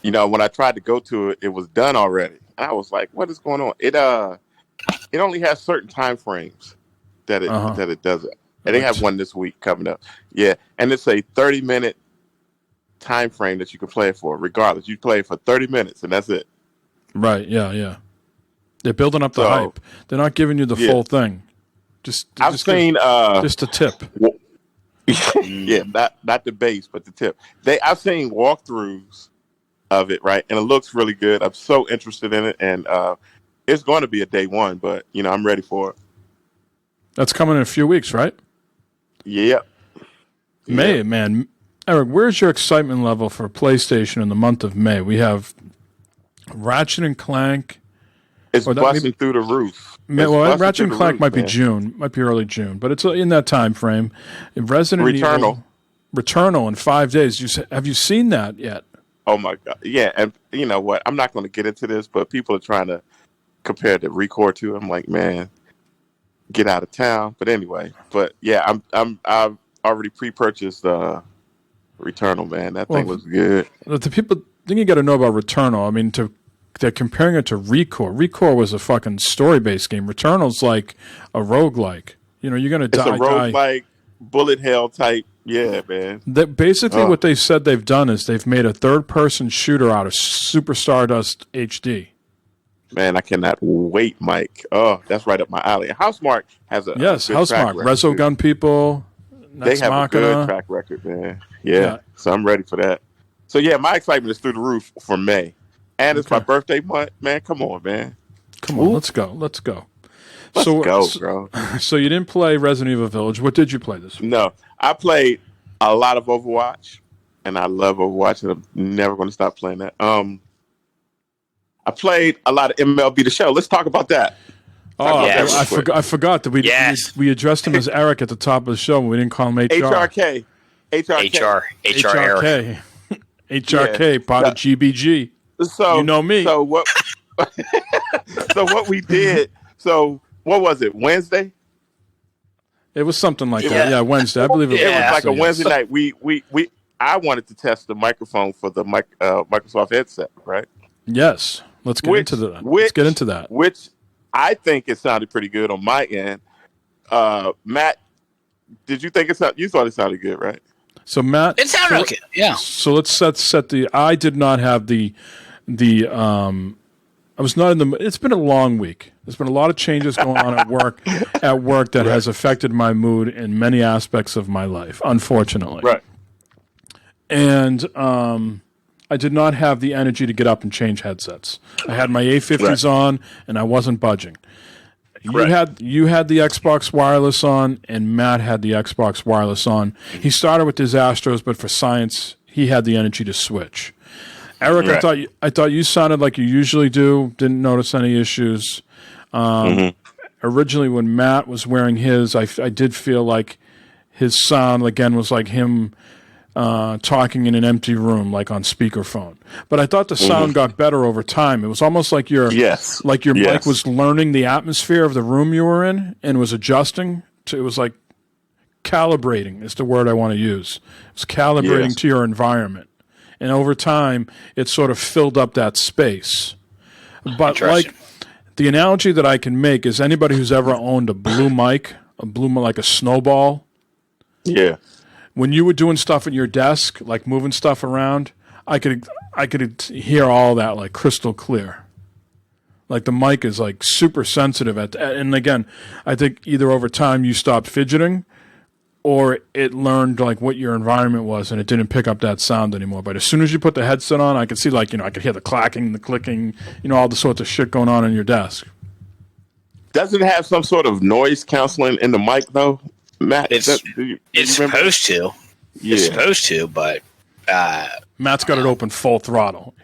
When I tried to go to it, it was done already. I was like, what is going on? It only has certain time frames that it does it. And they have one this week coming up. Yeah, and it's a 30-minute time frame that you can play it for, regardless. You play it for 30 minutes, and that's it. Right, yeah. They're building up the hype. They're not giving you the full thing. I've seen just a tip. Yeah, not the base, but the tip. I've seen walkthroughs of it, right, and it looks really good. I'm so interested in it, and it's going to be a day one, but I'm ready for it. That's coming in a few weeks, right? Yep. May, man. Eric, where's your excitement level for PlayStation in the month of May? We have Ratchet and Clank. It's busting through the roof. Ratchet and Clank might be June, might be early June, but it's in that time frame. Resident Evil, Returnal in 5 days. Have you seen that yet? Oh my God! Yeah, and you know what? I'm not going to get into this, but people are trying to compare the Record to. I'm like, man, get out of town. But anyway, yeah, I've already pre-purchased Returnal. Man, that thing was good. The people thing you got to know about Returnal. I mean, they're comparing it to Recore. Recore was a fucking story-based game. Returnal's like a roguelike. You're going to die. It's a roguelike, bullet hell type. Yeah, man. Basically, what they said they've done is they've made a third-person shooter out of Super Stardust HD. Man, I cannot wait, Mike. Oh, that's right up my alley. Housemarque has a Housemarque, Resogun people. They have a good track record, man. Yeah, so I'm ready for that. So yeah, my excitement is through the roof for May, and it's my birthday month. Man, come on, man. Come on, let's go. Let's go, bro. So you didn't play Resident Evil Village. What did you play this week? No, I played a lot of Overwatch, and I love Overwatch, and I'm never going to stop playing that. I played a lot of MLB The Show. Let's talk about that. I forgot that we addressed him as Eric at the top of the show, and we didn't call him HR. HRK. HRK, part of GBG. So you know me. So what? So what we did? So what was it? Wednesday? It was something like that. Yeah, Wednesday. I believe it was like a Wednesday night. I wanted to test the microphone for the Microsoft headset, right? Yes. Let's get into that. Which I think it sounded pretty good on my end. Matt, did you think you thought it sounded good, right? So Matt, it sounded okay. Yeah. So let's set the. I did not have the. I was not in the. It's been a long week. There's been a lot of changes going on at work. That has affected my mood in many aspects of my life, unfortunately. Right. And I did not have the energy to get up and change headsets. I had my A50s on, and I wasn't budging. You had the Xbox wireless on, and Matt had the Xbox wireless on. He started with his Astros, but for science, he had the energy to switch. Eric, I thought you sounded like you usually do. Didn't notice any issues. Originally, when Matt was wearing his, I did feel like his sound again was like him talking in an empty room, like on speakerphone. But I thought the sound got better over time. It was almost like your mic was learning the atmosphere of the room you were in and was adjusting to. It was like calibrating is the word I want to use. It was calibrating to your environment, and over time, it sort of filled up that space. But like the analogy that I can make is anybody who's ever owned a blue mic like a snowball. Yeah. When you were doing stuff at your desk, like moving stuff around, I could hear all that like crystal clear. Like the mic is like super sensitive and again, I think either over time you stopped fidgeting, or it learned like what your environment was and it didn't pick up that sound anymore. But as soon as you put the headset on, I could see I could hear the clacking, the clicking, all the sorts of shit going on in your desk. Does it have some sort of noise canceling in the mic though? Matt, it's supposed to. Yeah. It's supposed to, but Matt's got it open full throttle.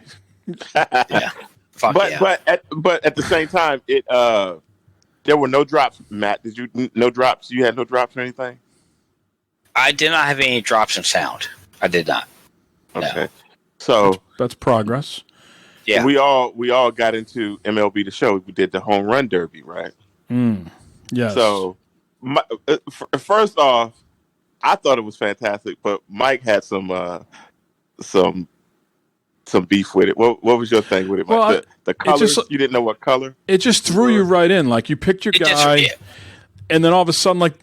Yeah. But at the same time, there were no drops. Matt, no drops? You had no drops or anything? I did not have any drops in sound. I did not. Okay, no. So that's progress. Yeah, we all got into MLB The Show. We did the home run derby, right? Yes. So. First off, I thought it was fantastic, but Mike had some beef with it. What was your thing with it? Well, the colors? You didn't know what color? It just threw you right in. Like you picked your guy, and then all of a sudden, like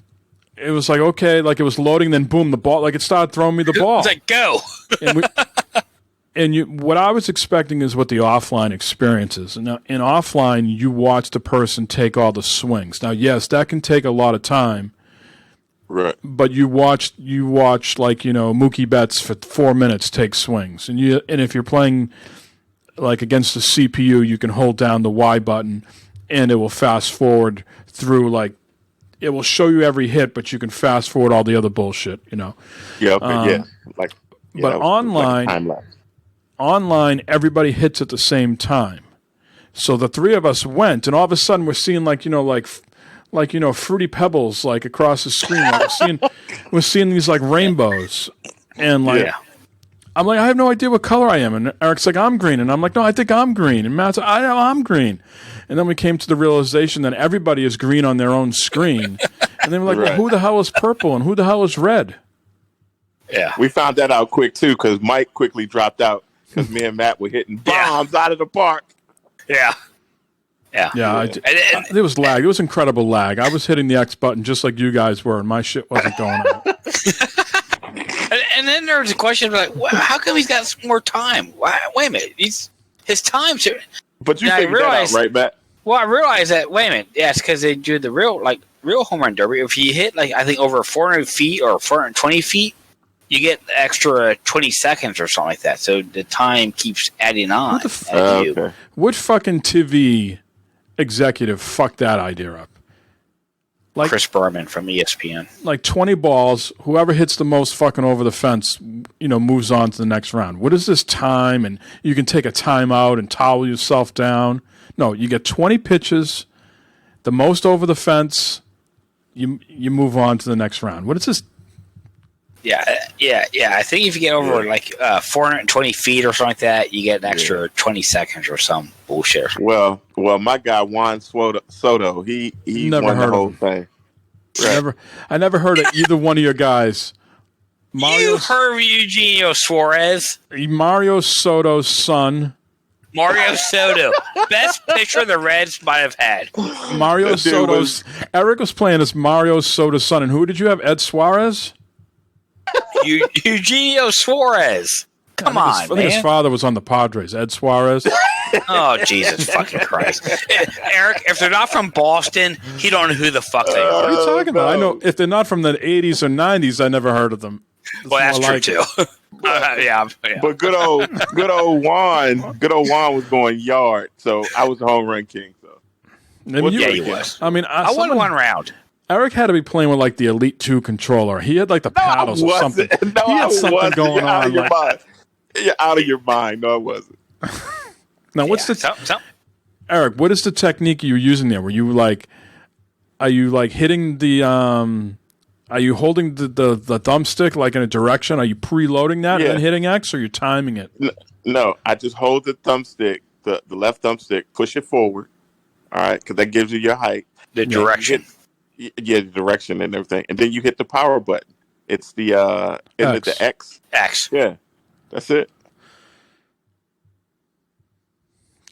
it was like okay, like it was loading. Then boom, the ball. Like it started throwing me the ball. It's like go. And what I was expecting is what the offline experience is. Now, in offline, you watch the person take all the swings. Now, yes, that can take a lot of time. Right. But you watch like, Mookie Betts for 4 minutes take swings. And if you're playing like against the CPU, you can hold down the Y button and it will fast forward through, like, it will show you every hit, but you can fast forward all the other bullshit, Yeah, okay, yeah. Like, yeah, but online, like time-lapse. online, everybody hits at the same time. So the three of us went, and all of a sudden we're seeing Fruity Pebbles like across the screen. Like we're seeing these like rainbows, and like I'm like, I have no idea what color I am, and Eric's like, I'm green, and I'm like, no, I think I'm green, and Matt's like, I know I'm green, and then we came to the realization that everybody is green on their own screen, and then we're like, well, who the hell is purple and who the hell is red? Yeah, we found that out quick too because Mike quickly dropped out because me and Matt were hitting bombs out of the park. Yeah. There was lag. It was incredible lag. I was hitting the X button just like you guys were, and my shit wasn't going out. and then there was a question like, well, how come he's got more time? Wait a minute, his time. But you figured that out, right, Matt? Well, I realized that. Wait a minute, it's because they do the real home run derby. If you hit I think over 400 feet or 420 feet, you get extra 20 seconds or something like that. So the time keeps adding on. Okay. What fucking TV executive fucked that idea up? Like Chris Berman from ESPN. Like 20 balls, whoever hits the most fucking over the fence, moves on to the next round. What is this time? And you can take a timeout and towel yourself down. No, you get 20 pitches, the most over the fence, you move on to the next round. What is this? Yeah. I think if you get over 420 feet or something like that, you get an extra 20 seconds or some bullshit. Well, my guy Juan Soto, he never won heard the whole of thing. Right. I never heard of either one of your guys. You heard of Eugenio Suarez? Mario Soto's son. Mario Soto, best pitcher the Reds might have had. Mario Soto's. Eric was playing as Mario Soto's son, and who did you have? Ed Suarez. Eugenio Suarez. Come on, I think his father was on the Padres. Ed Suarez. Oh, Jesus fucking Christ. Eric, if they're not from Boston, he don't know who the fuck they are. What are you talking about? I know if they're not from the 80s or 90s, I never heard of them. Well, that's true, too. Yeah. But good old Juan was going yard, so I was the home run king. So he was. I mean, I won one round. Eric had to be playing with like the Elite 2 controller. He had like the paddles or something. No, he had something going on. You're out of your mind. No, it wasn't. Now, what's Eric? What is the technique you were using there? Were you like, are you like hitting the? Are you holding the thumbstick like in a direction? Are you preloading that and then hitting X, or are you timing it? No, I just hold the thumbstick, the left thumbstick, push it forward. All right, because that gives you your height. The direction. The direction and everything, and then you hit the power button. It's the the X. X. Yeah, that's it.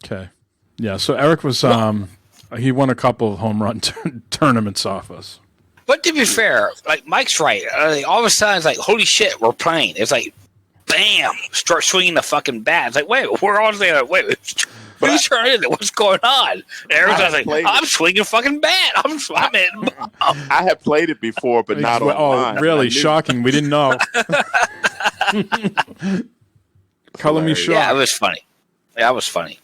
Okay. Yeah. So Eric was he won a couple of home run tournaments off us. But to be fair, like Mike's right. All of a sudden, it's like, holy shit, we're playing. It's like, bam, start swinging the fucking bat. It's like, wait, we're all there. Wait, who's turn is it? What's going on? And everyone's like, I'm swinging a fucking bat. I have played it before, but not online. Oh, really? Shocking. We didn't know. Color me shocked. Yeah, it was funny.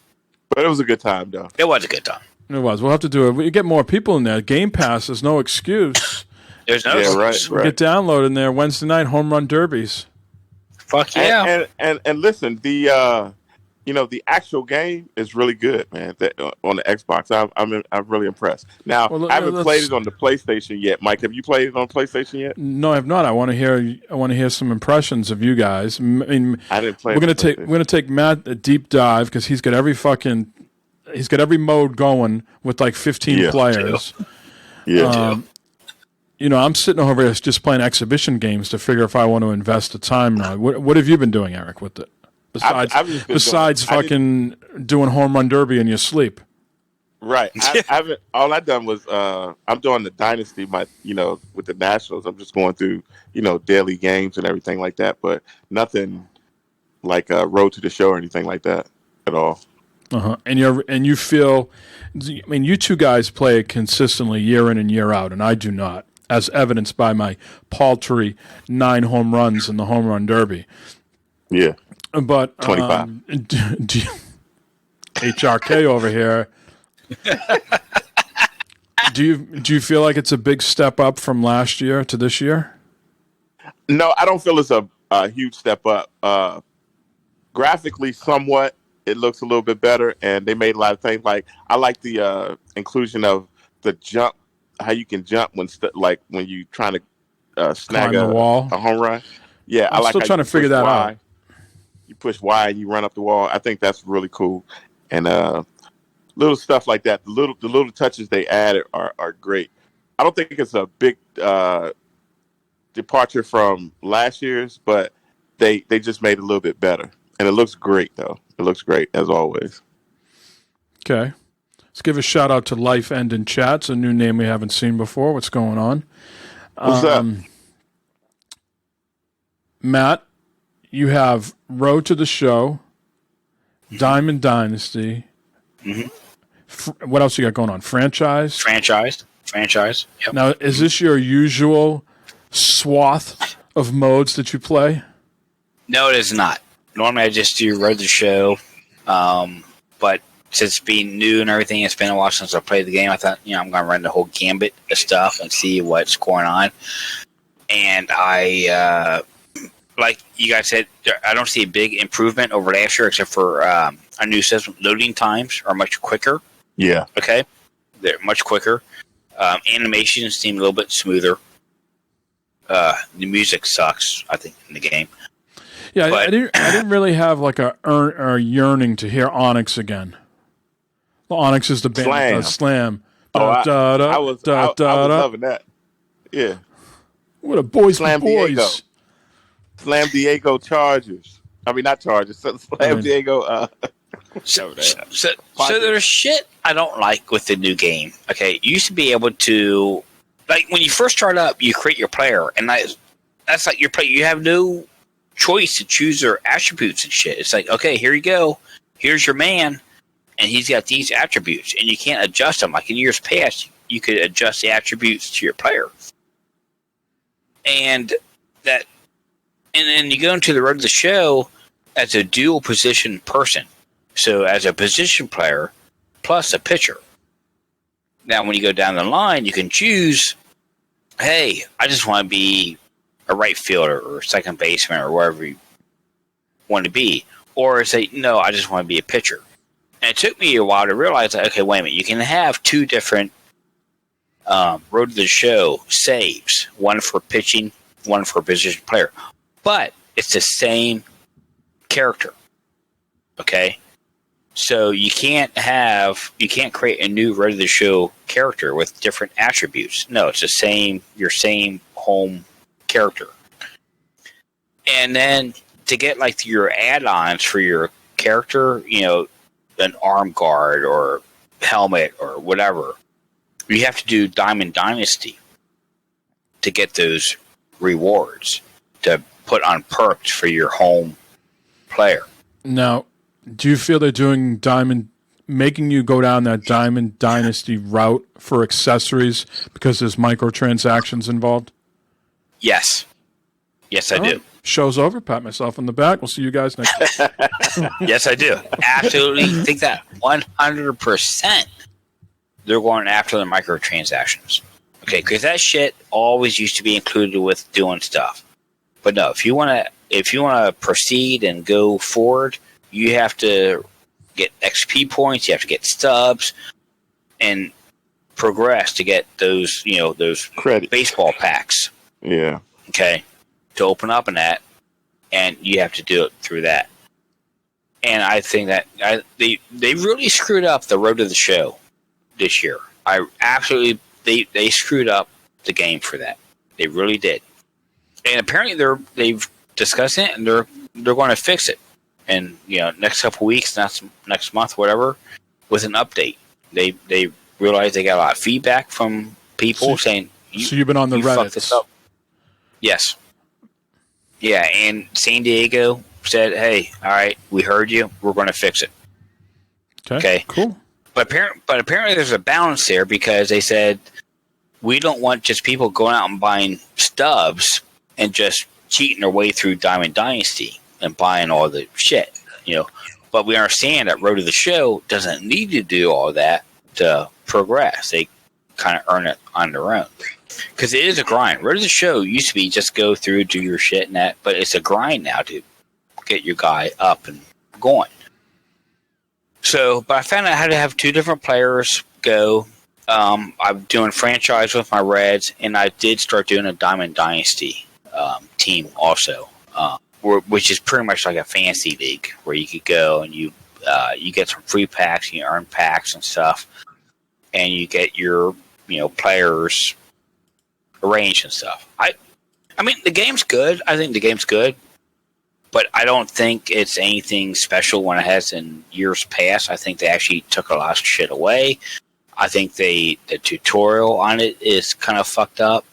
But it was a good time, though. It was a good time. It was. We'll have to do it. We get more people in there. Game Pass, there's no excuse. There's no excuse. Right. Get downloaded in there. Wednesday night home run derbies. Fuck yeah. And listen, the actual game is really good, man. On the Xbox, I'm really impressed. Now, I haven't played it on the PlayStation yet. Mike, have you played it on PlayStation yet? No, I have not. I want to hear some impressions of you guys. I mean, I didn't play. We're gonna take Matt a deep dive because he's got every mode going with like 15 players. Yeah. I'm sitting over here just playing exhibition games to figure if I want to invest the time now. What have you been doing, Eric, with it? Besides doing home run derby in your sleep. Right. All I've done was I'm doing the dynasty. With the Nationals, I'm just going through daily games and everything like that. But nothing like Road to the Show or anything like that at all. And you feel, I mean, you two guys play it consistently year in and year out, and I do not, as evidenced by my paltry 9 home runs in the home run derby. Yeah, But 25. HRK over here. Do you feel like it's a big step up from last year to this year? No, I don't feel it's a huge step up. Graphically, somewhat, it looks a little bit better, and they made a lot of things. Like I like the inclusion of the jump, how you can jump when when you trying to snag Climb the wall. a home run. Yeah, I'm I like still how trying to you figure push that Y. out. You push Y and you run up the wall. I think that's really cool, and little stuff like that. The little touches they added are great. I don't think it's a big departure from last year's, but they just made it a little bit better. And it looks great, though. It looks great, as always. Okay. Let's give a shout out to Life End in Chat. It's a new name we haven't seen before. What's going on? What's up? Matt, you have Road to the Show, Diamond Dynasty. Mm-hmm. What else you got going on? Franchise? Franchise. Yep. Now, is this your usual swath of modes that you play? No, it is not. Normally, I just do Road to the Show, but since being new and everything, it's been a while since I played the game. I thought, I'm going to run the whole gambit of stuff and see what's going on. And I, like you guys said, I don't see a big improvement over last year, except for a new system. Loading times are much quicker. Yeah. Okay, they're much quicker. Animations seem a little bit smoother. The music sucks, I think, in the game. Yeah, But- I didn't really have like a yearning to hear Onyx again. Well, Onyx is the band that does Slam. I was loving that. Yeah. What a boys Slam for boys. Diego. Slam Diego Chargers. I mean, not Chargers. Slam Diego. So there's shit I don't like with the new game. Okay, you used to be able to, like, when you first start up, you create your player, and that's like your player. You have no choice to choose their attributes and shit. It's like, okay, here you go. Here's your man, and he's got these attributes, and you can't adjust them. Like in years past, you could adjust the attributes to your player. And then you go into the Road to the Show as a dual position person. So as a position player plus a pitcher. Now, when you go down the line, you can choose, hey, I just want to be a right fielder or second baseman or wherever you want to be. Or say, no, I just want to be a pitcher. And it took me a while to realize, that, okay, wait a minute, you can have two different Road to the Show saves. One for pitching, one for position player. But it's the same character. Okay? So you can't create a new Road to the Show character with different attributes. No, it's your same home character. And then to get like your add-ons for your character, an arm guard or helmet or whatever, you have to do Diamond Dynasty to get those rewards to put on perks for your home player. Now, do you feel they're doing making you go down that Diamond Dynasty route for accessories because there's microtransactions involved? Yes. Yes, I do. Show's over. Pat myself on the back. We'll see you guys next week. Yes, I do. Absolutely think that 100% they're going after the microtransactions. Okay, because that shit always used to be included with doing stuff. But no, if you want to proceed and go forward, you have to get XP points, you have to get stubs, and progress to get those credit baseball packs. Yeah. Okay, to open up in that, and you have to do it through that. And I think that they really screwed up the Road to the Show this year. They screwed up the game for that. They really did. And apparently they've discussed it, and they're going to fix it. And next couple weeks, next month, whatever, with an update. They realized they got a lot of feedback from people saying. So you've been on the Reddit. Yes. Yeah, and San Diego said, "Hey, all right, we heard you. We're going to fix it." Okay, cool. But apparently there's a balance there because they said we don't want just people going out and buying stubs and just cheating their way through Diamond Dynasty and buying all the shit, But we understand that Road to the Show doesn't need to do all that to progress. They kind of earn it on their own because it is a grind. Road to the Show used to be just go through, do your shit and that, but it's a grind now to get your guy up and going. So, but I found out how to have 2 different players go. I'm doing franchise with my Reds, and I did start doing a Diamond Dynasty team also, which is pretty much like a fantasy league where you could go and you get some free packs, you earn packs and stuff, and you get your players arranged and stuff. I mean the game's good. I think the game's good. But I don't think it's anything special when it has in years past. I think they actually took a lot of shit away. I think the tutorial on it is kind of fucked up.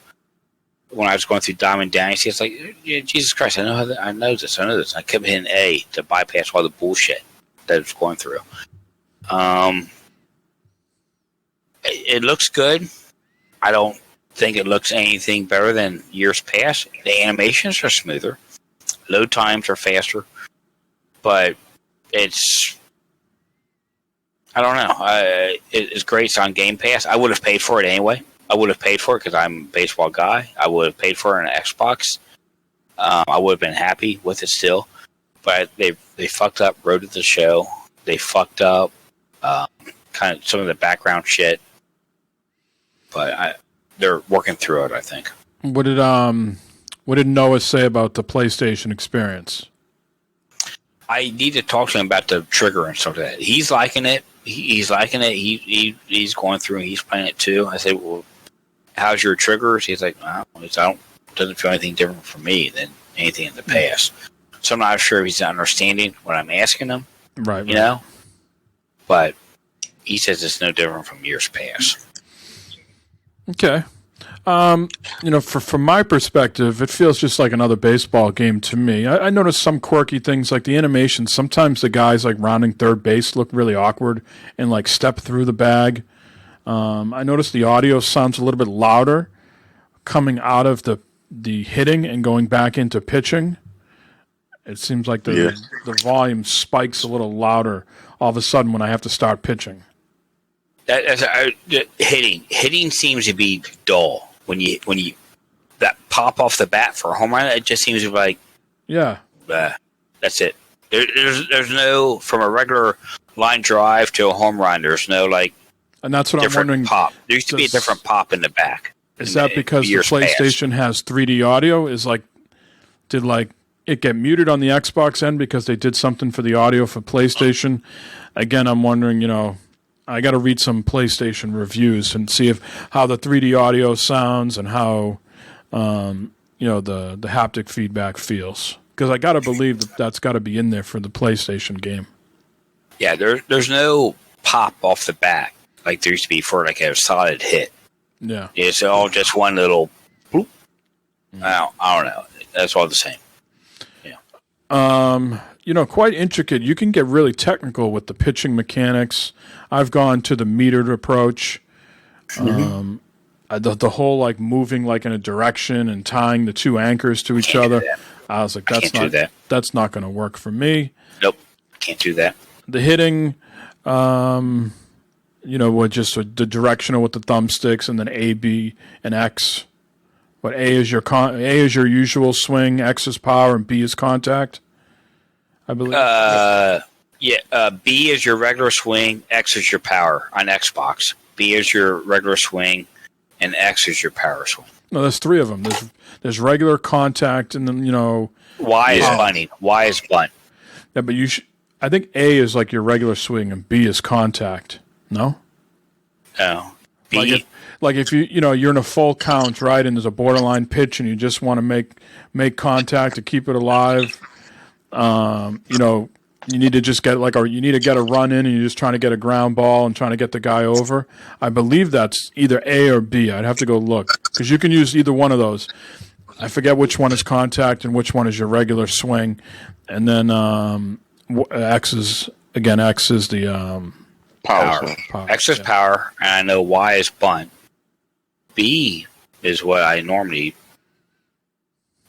When I was going through Diamond Dynasty, it's like, Jesus Christ, I know this. I kept hitting A to bypass all the bullshit that it's going through. It looks good. I don't think it looks anything better than years past. The animations are smoother. Load times are faster, but it's, I don't know. It's great. It's on Game Pass. I would have paid for it anyway. I would have paid for it because I'm a baseball guy. I would have paid for it on an Xbox. I would have been happy with it still, but they fucked up Road to the Show. They fucked up kind of some of the background shit, but they're working through it, I think. What did Noah say about the PlayStation experience? I need to talk to him about the trigger and stuff like that. He's liking it. He's liking it. He's going through and he's playing it too. I said, "Well, how's your triggers?" He's like, "It doesn't feel anything different for me than anything in the past." So I'm not sure if he's understanding what I'm asking him. Right. But he says it's no different from years past. Okay. From my perspective, it feels just like another baseball game to me. I noticed some quirky things like the animation. Sometimes the guys like rounding third base look really awkward and like step through the bag. I noticed the audio sounds a little bit louder coming out of the hitting and going back into pitching. It seems like the volume spikes a little louder all of a sudden when I have to start pitching. Hitting seems to be dull. When you that pop off the bat for a home run, it just seems to be like, that's it. There's no, from a regular line drive to a home run, there's no and that's what I'm wondering. Pop. There used to be a different pop in the back. Is that because the PlayStation has 3D audio? Did it get muted on the Xbox end because they did something for the audio for PlayStation? Again, I'm wondering, I got to read some PlayStation reviews and see how the 3D audio sounds and how the haptic feedback feels. Because I got to believe that's got to be in there for the PlayStation game. Yeah, there's no pop off the bat like there used to be for a solid hit. Yeah, it's all just one little bloop. I don't know. That's all the same. Yeah. Quite intricate. You can get really technical with the pitching mechanics. I've gone to the metered approach. The whole moving in a direction and tying the 2 anchors to each other. I was like, that's not going to work for me. Nope, can't do that. The hitting, with just the directional with the thumbsticks and then A, B, and X. But A is your usual swing, X is power, and B is contact. I believe. B is your regular swing, X is your power on Xbox. B is your regular swing, and X is your power swing. No, there's 3 of them. There's regular, contact, and then Y is bunting. Y is bunt. Yeah, but I think A is your regular swing and B is contact. No. No. B. If you're in a full count, right, and there's a borderline pitch, and you just want to make contact to keep it alive. You need to just get you need to get a run in, and you're just trying to get a ground ball and trying to get the guy over. I believe that's either A or B. I'd have to go look because you can use either one of those. I forget which one is contact and which one is your regular swing, and then X is the Power. X is power, and I know Y is bunt. B is what I normally.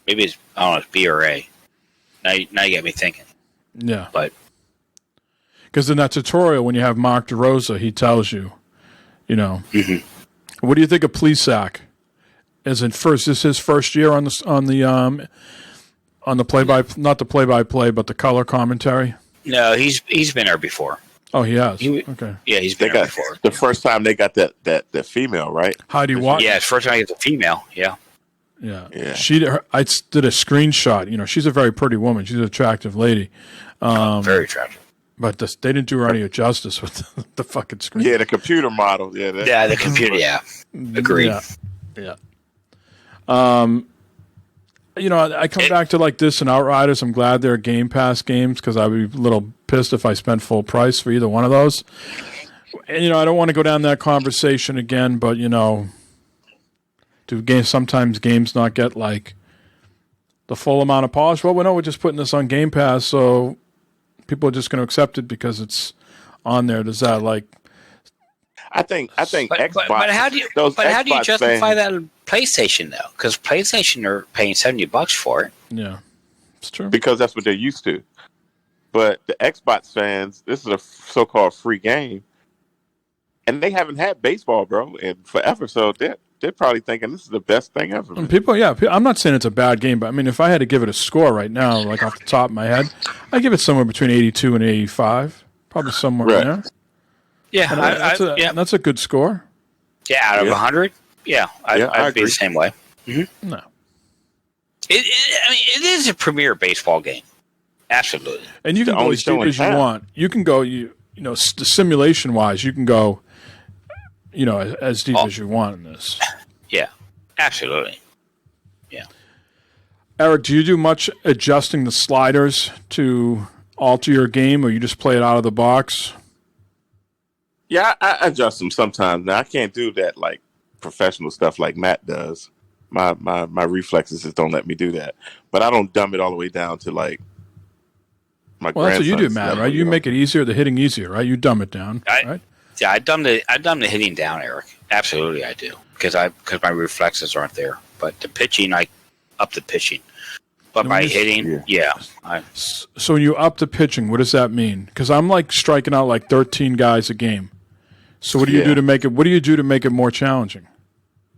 Maybe it's, I don't know, it's B or A. Now you get me thinking. Yeah. But because in that tutorial, when you have Mark DeRosa, he tells you, Mm-hmm. What do you think of Plesac? Is this his first year on the not the play-by-play, but the color commentary? No, he's been there before. Oh, he has. Okay. Yeah, he's been there before. The first time they got that female, right? Heidi Watt. Yeah, it's first time I get the female. Yeah. Yeah. Yeah. I did a screenshot. She's a very pretty woman. She's an attractive lady. Very attractive. But they didn't do her any justice with the fucking screen. Yeah, the computer model. Yeah. The computer. Yeah. Agreed. Yeah. I come back to like this and Outriders. I'm glad they're Game Pass games because I'd be a little pissed if I spent full price for either one of those. And I don't want to go down that conversation again, but do sometimes games not get like the full amount of polish? Well, we're just putting this on Game Pass, so people are just going to accept it because it's on there. Does that like? I think Xbox. But how do you justify that on PlayStation though? Because PlayStation are paying $70 for it. Yeah, it's true. Because that's what they're used to. But the Xbox fans, this is a so-called free game, and they haven't had baseball, bro, in forever. So they're probably thinking this is the best thing ever. And I'm not saying it's a bad game, but I mean, if I had to give it a score right now, like off the top of my head, I give it somewhere between 82 and 85, probably somewhere in there. Yeah, that's a good score. Yeah, out of 100. Yeah, I'd be the same way. Mm-hmm. No, it is a premier baseball game. Absolutely. And you can go as deep as you want. You can go, simulation wise, you can go, as deep as you want in this. Yeah, absolutely. Yeah. Eric, do you do much adjusting the sliders to alter your game, or you just play it out of the box? Yeah, I adjust them sometimes. Now I can't do that like professional stuff like Matt does. My reflexes just don't let me do that. But I don't dumb it all the way down to like my. Well, that's what you do, Matt. Right? You make it easier, the hitting easier, right? You dumb it down, right? Yeah, I dumb the hitting down, Eric. Absolutely, I do because my reflexes aren't there. But the pitching, I up the pitching. But by hitting, So when you up the pitching, what does that mean? Because I'm like striking out like 13 guys a game. So what do you do to make it? What do you do to make it more challenging?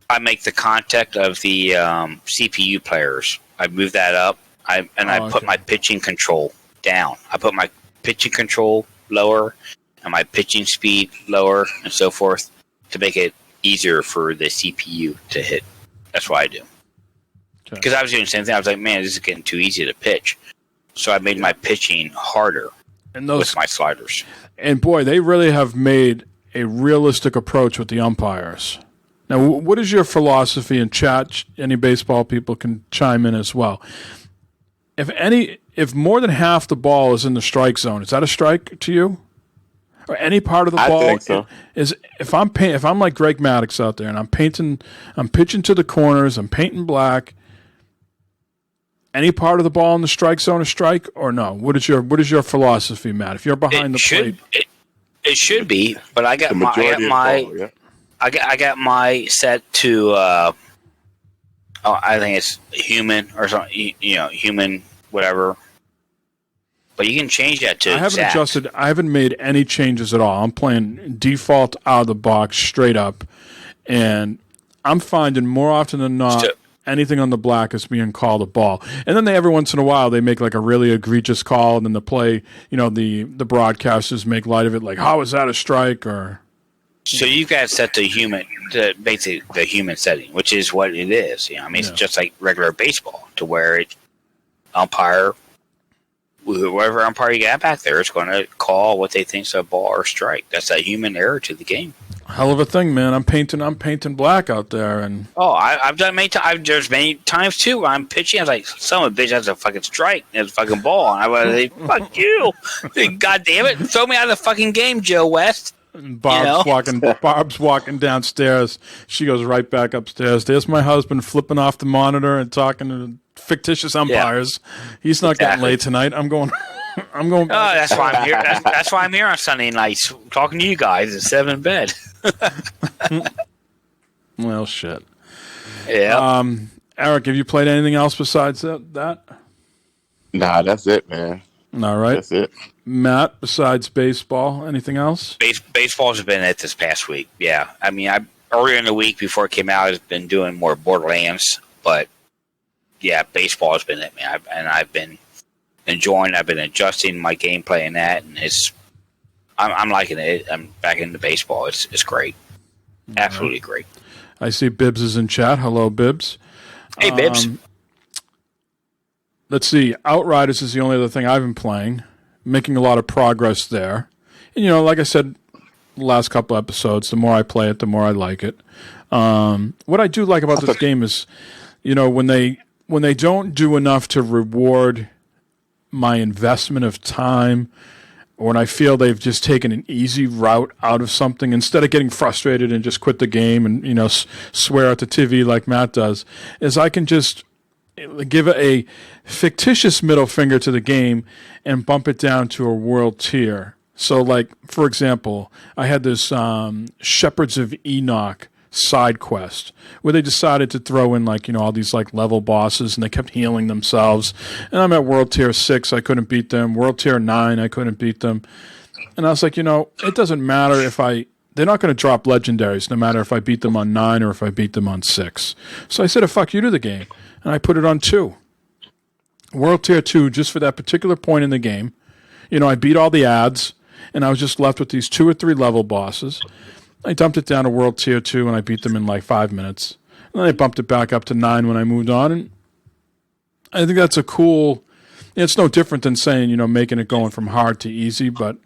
I make the contact of the CPU players. I move that up. I put my pitching control down. I put my pitching control lower and my pitching speed lower and so forth to make it easier for the CPU to hit. That's what I do. Because I was doing the same thing. I was like, man, this is getting too easy to pitch. So I made my pitching harder with my sliders. And boy, they really have made a realistic approach with the umpires. Now, what is your philosophy in chat? Any baseball people can chime in as well. If more than half the ball is in the strike zone, is that a strike to you? Or any part of the ball? I think so. If I'm like Greg Maddux out there and I'm pitching to the corners, I'm painting black. Any part of the ball in the strike zone a strike or no? What is your philosophy, Matt? If you're behind the plate, it should be. But I got I got my set to. I think it's human or something. Human whatever. But you can change that to. I haven't adjusted. I haven't made any changes at all. I'm playing default out of the box straight up, and I'm finding more often than not. Anything on the black is being called a ball. And then every once in a while they make like a really egregious call and then the play, the broadcasters make light of it like, how is that a strike? Or so you guys set basically the human setting, which is what it is. It's just like regular baseball to where it umpire, whoever umpire you got back there is going to call what they think's a ball or strike. That's a human error to the game. Hell of a thing, man. I'm painting black out there, and I've done many times. There's many times too where I'm pitching. I was like, "Son of a bitch, that's a fucking strike. That's a fucking ball." And I was like, "Fuck you, God damn it! Throw me out of the fucking game, Joe West." Barb's walking downstairs. She goes right back upstairs. There's my husband flipping off the monitor and talking to fictitious umpires. He's not getting laid tonight. I'm going. Oh, that's why I'm here. That's why I'm here on Sunday nights talking to you guys instead of in bed. Well, shit. Yeah. Eric, have you played anything else besides that? Nah, that's it, man. All right. That's it. Matt, besides baseball, anything else? Baseball's been it this past week. Yeah. I mean, earlier in the week before it came out, I've been doing more Borderlands, but yeah, baseball has been it, man. I've been enjoying. I've been adjusting my gameplay in that, and I'm liking it. I'm back into baseball. It's great, absolutely great. I see Bibbs is in chat. Hello, Bibbs. Hey, Bibbs. Let's see. Outriders is the only other thing I've been playing. Making a lot of progress there. And, like I said the last couple episodes, the more I play it, the more I like it. What I do like about this game is, when they don't do enough to reward my investment of time, or when I feel they've just taken an easy route out of something, instead of getting frustrated and just quit the game and, swear at the TV like Matt does, is I can just give it a fictitious middle finger to the game and bump it down to a world tier. So, like, for example, I had this Shepherds of Enoch side quest where they decided to throw in, all these, level bosses, and they kept healing themselves. And I'm at world tier 6, I couldn't beat them. World tier 9, I couldn't beat them. And I was like, it doesn't matter they're not going to drop legendaries no matter if I beat them on 9 or if I beat them on 6. So I said, fuck you to the game. And I put it on 2. World Tier 2, just for that particular point in the game. I beat all the ads, and I was just left with these 2 or 3 level bosses. I dumped it down to World Tier 2, and I beat them in 5 minutes. And then I bumped it back up to 9 when I moved on. And I think that's a cool... It's no different than saying, making it going from hard to easy, but...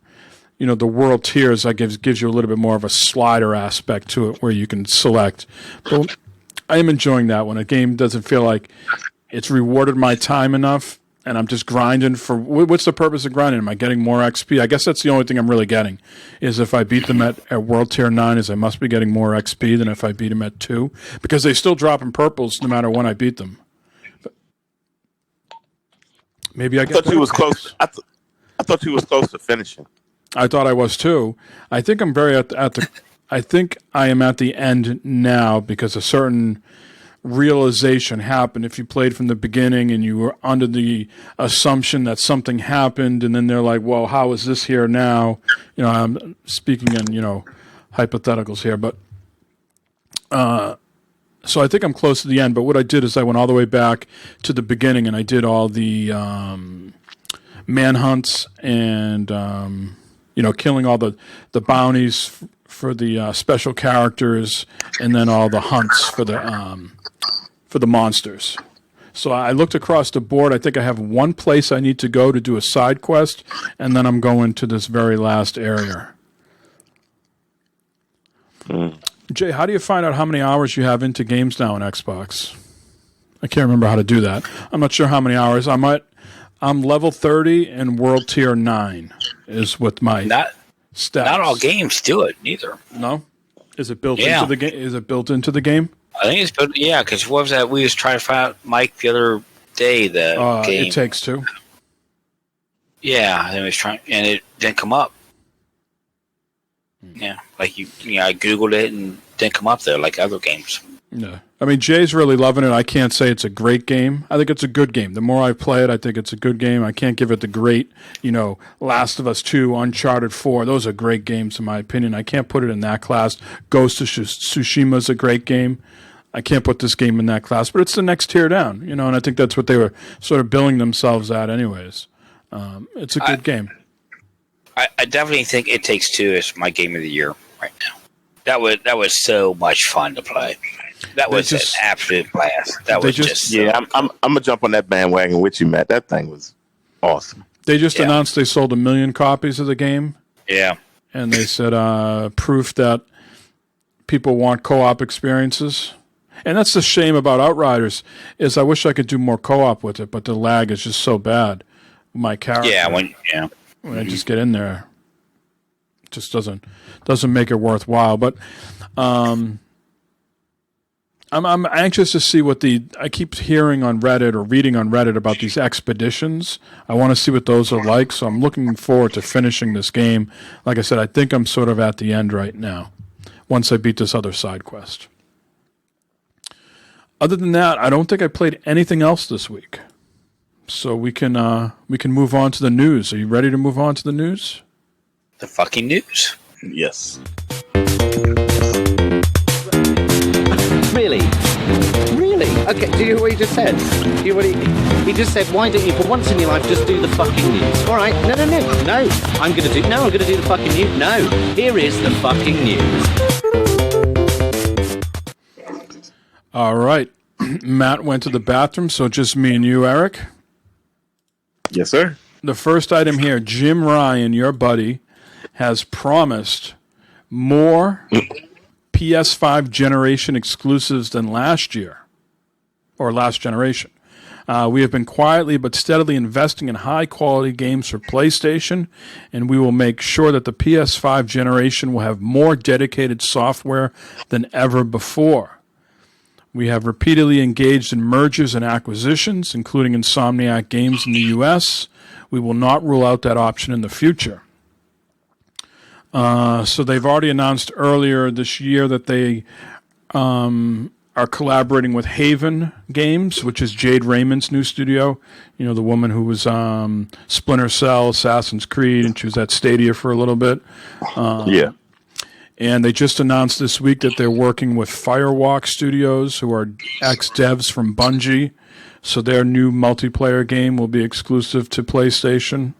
the world tiers gives you a little bit more of a slider aspect to it where you can select. But I am enjoying that when a game doesn't feel like it's rewarded my time enough and I'm just grinding for... What's the purpose of grinding? Am I getting more XP? I guess that's the only thing I'm really getting, is if I beat them at World Tier 9, is I must be getting more XP than if I beat them at 2, because they still drop in purples no matter when I beat them. But maybe I thought you was close. I thought you was close to finishing. I thought I was too. I think I'm very at the. I think I am at the end now because a certain realization happened. If you played from the beginning and you were under the assumption that something happened, and then they're like, "Well, how is this here now?" I'm speaking in hypotheticals here, but so I think I'm close to the end. But what I did is I went all the way back to the beginning and I did all the manhunts and. Killing all the bounties for the special characters, and then all the hunts for the monsters. So I looked across the board. I think I have one place I need to go to do a side quest, and then I'm going to this very last area. Jay, how do you find out how many hours you have into games now on Xbox? I can't remember how to do that. I'm not sure how many hours. I'm level 30 and world tier 9 is with my stats. Not all games do it neither. No? Is it built into the game? Is it built into the game? I think it's built. Yeah, because what was that? We was trying to find out Mike the other day. The game. It Takes Two. Yeah, I was trying, and it didn't come up. Yeah, I googled it and it didn't come up there like other games. Yeah. I mean, Jay's really loving it. I can't say it's a great game. I think it's a good game. The more I play it, I think it's a good game. I can't give it the great, Last of Us 2, Uncharted 4. Those are great games, in my opinion. I can't put it in that class. Ghost of Tsushima is a great game. I can't put this game in that class, but it's the next tier down, and I think that's what they were sort of billing themselves at anyways. It's a good game. I definitely think It Takes Two is my game of the year right now. That was so much fun to play. That was an absolute blast. I'm gonna jump on that bandwagon with you, Matt. That thing was awesome. They just announced they sold 1 million copies of the game. Yeah, and they said proof that people want co-op experiences. And that's the shame about Outriders, is I wish I could do more co-op with it, but the lag is just so bad. My character. When I just get in there, just doesn't make it worthwhile. But I'm anxious to see what I keep hearing on Reddit or reading on Reddit about these expeditions. I want to see what those are like, so I'm looking forward to finishing this game. Like I said, I think I'm sort of at the end right now, once I beat this other side quest. Other than that, I don't think I played anything else this week. So we can move on to the news. Are you ready to move on to the news? The fucking news. Yes. Really? Really? Okay, do you hear what he just said? Do you hear what he just said, why don't you, for once in your life, just do the fucking news? All right, no, I'm going to do the fucking news. No, here is the fucking news. All right. Matt went to the bathroom, so just me and you, Eric. Yes, sir. The first item here, Jim Ryan, your buddy, has promised more PS5 generation exclusives than last year, or last generation. We have been quietly but steadily investing in high-quality games for PlayStation, and we will make sure that the PS5 generation will have more dedicated software than ever before. We have repeatedly engaged in mergers and acquisitions, including Insomniac Games in the U.S. We will not rule out that option in the future. So they've already announced earlier this year that they are collaborating with Haven Games, which is Jade Raymond's new studio. You know, the woman who was Splinter Cell, Assassin's Creed, and she was at Stadia for a little bit. Yeah. And they just announced this week that they're working with Firewalk Studios, who are ex-devs from Bungie. So their new multiplayer game will be exclusive to PlayStation.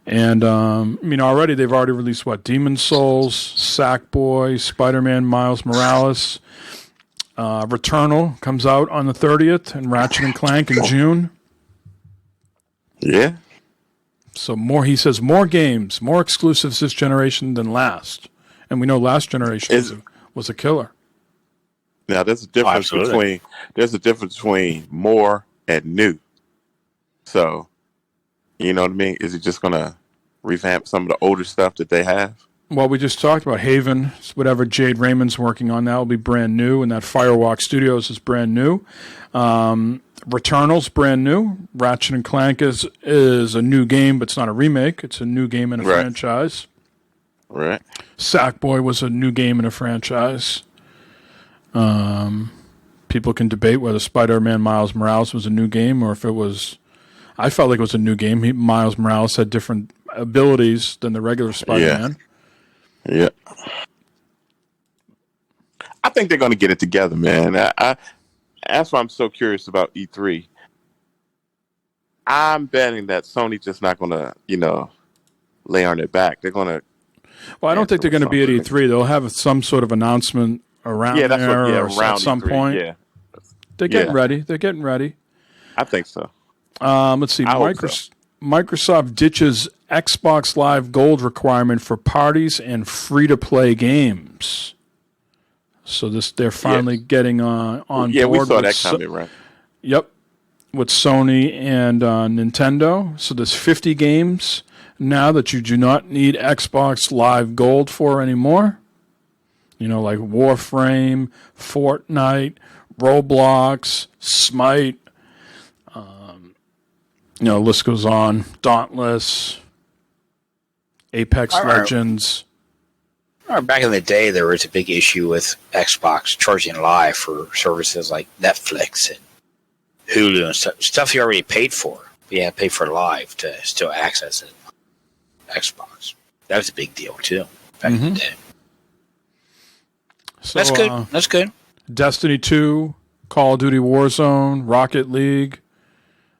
And, already they've already released, Demon's Souls, Sackboy, Spider-Man Miles Morales. Returnal comes out on the 30th, and Ratchet & Clank in June. Yeah. So he says more games, more exclusives this generation than last. And we know last generation was a killer. Now there's a difference between more and new. So, you know what I mean? Is it just gonna revamp some of the older stuff that they have? Well, we just talked about Haven. Whatever Jade Raymond's working on, that will be brand new, and that Firewalk Studios is brand new. Returnal's brand new. Ratchet & Clank is a new game, but it's not a remake. It's a new game in a franchise. Right. Sackboy was a new game in a franchise. People can debate whether Spider-Man Miles Morales was a new game or if it was... I felt like it was a new game. Miles Morales had different abilities than the regular Spider-Man. Yeah. I think they're going to get it together, man. That's why I'm so curious about E3. I'm betting that Sony's just not going to, lay on their back. They're going to... Well, I don't think they're going to be at E3. They'll have some sort of announcement around at some E3, point. Yeah. They're getting ready. They're getting ready. I think so. Let's see. Microsoft ditches Xbox Live Gold requirement for parties and free-to-play games. So they're finally getting on board. Yeah, we saw that coming, right? Yep, with Sony and Nintendo. So there's 50 games now that you do not need Xbox Live Gold for anymore. Like Warframe, Fortnite, Roblox, Smite. List goes on. Dauntless, Apex Legends. Back in the day, there was a big issue with Xbox charging live for services like Netflix and Hulu and stuff you already paid for. But you had to pay for live to still access it. Xbox. That was a big deal, too, back in the day. So, that's good. That's good. Destiny 2, Call of Duty Warzone, Rocket League.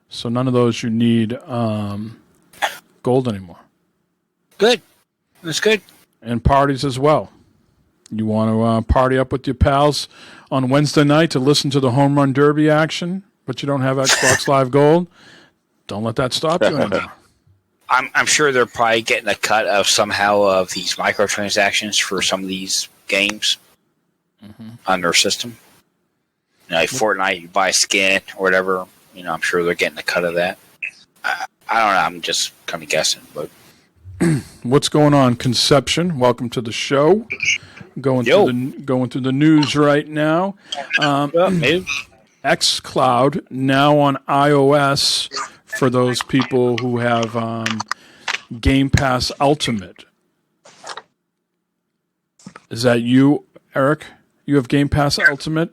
So none of those you need gold anymore. Good. That's good. And parties as well. You want to party up with your pals on Wednesday night to listen to the Home Run Derby action, but you don't have Xbox Live Gold? Don't let that stop you anymore. I'm sure they're probably getting a cut of somehow of these microtransactions for some of these games on their system. Like Fortnite, you buy a skin or whatever. I'm sure they're getting a cut of that. I don't know. I'm just kind of guessing, but What's going on, Conception? Welcome to the show. Going through the news right now. xCloud now on iOS for those people who have Game Pass Ultimate. Is that you, Eric? You have Game Pass Ultimate?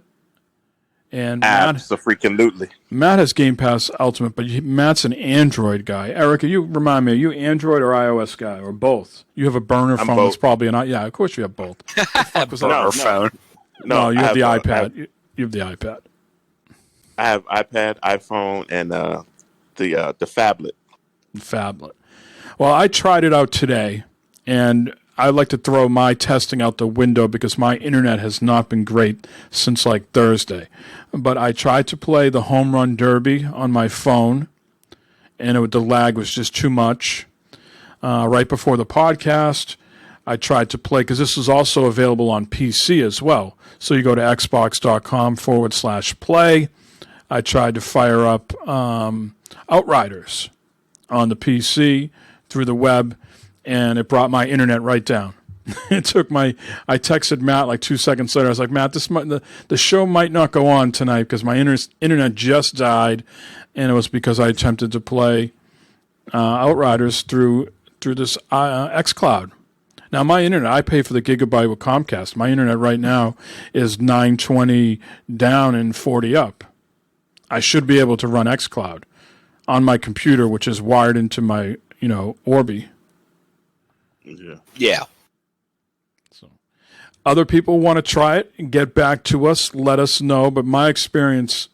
And Absolutely. Matt has Game Pass Ultimate, but Matt's an Android guy. Eric, remind me, are you Android or iOS guy, or both? You have a burner phone that's probably an... Yeah, of course you have both. Burner phone. No, you have the iPad. You have the iPad. I have iPad, iPhone, and the phablet. Phablet. Well, I tried it out today, and I like to throw my testing out the window because my internet has not been great since like Thursday. But I tried to play the Home Run Derby on my phone, and the lag was just too much. Right before the podcast, I tried to play, because this is also available on PC as well. So you go to xbox.com/play. I tried to fire up Outriders on the PC through the web, and it brought my internet right down. I texted Matt like 2 seconds later. I was like, Matt, the show might not go on tonight because my internet just died, and it was because I attempted to play Outriders through this xCloud. Now, my internet, I pay for the gigabyte with Comcast. My internet right now is 920 down and 40 up. I should be able to run xCloud on my computer, which is wired into my, Orbi. Yeah. So, other people want to try it, get back to us, let us know. But my experience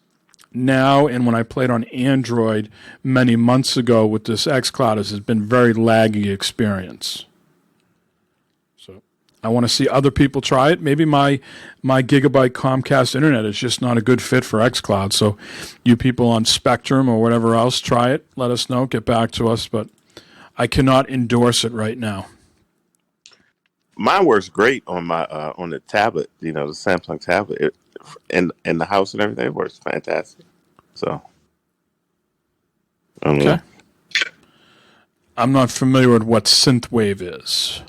now, and when I played on Android many months ago with this xCloud, has been very laggy experience. So I want to see other people try it. Maybe my gigabyte Comcast internet is just not a good fit for xCloud. So you people on Spectrum or whatever else, try it. Let us know. Get back to us. But I cannot endorse it right now. Mine works great on my on the tablet, the Samsung tablet, in the house and everything. It works fantastic. So, okay. I'm not familiar with what synthwave is.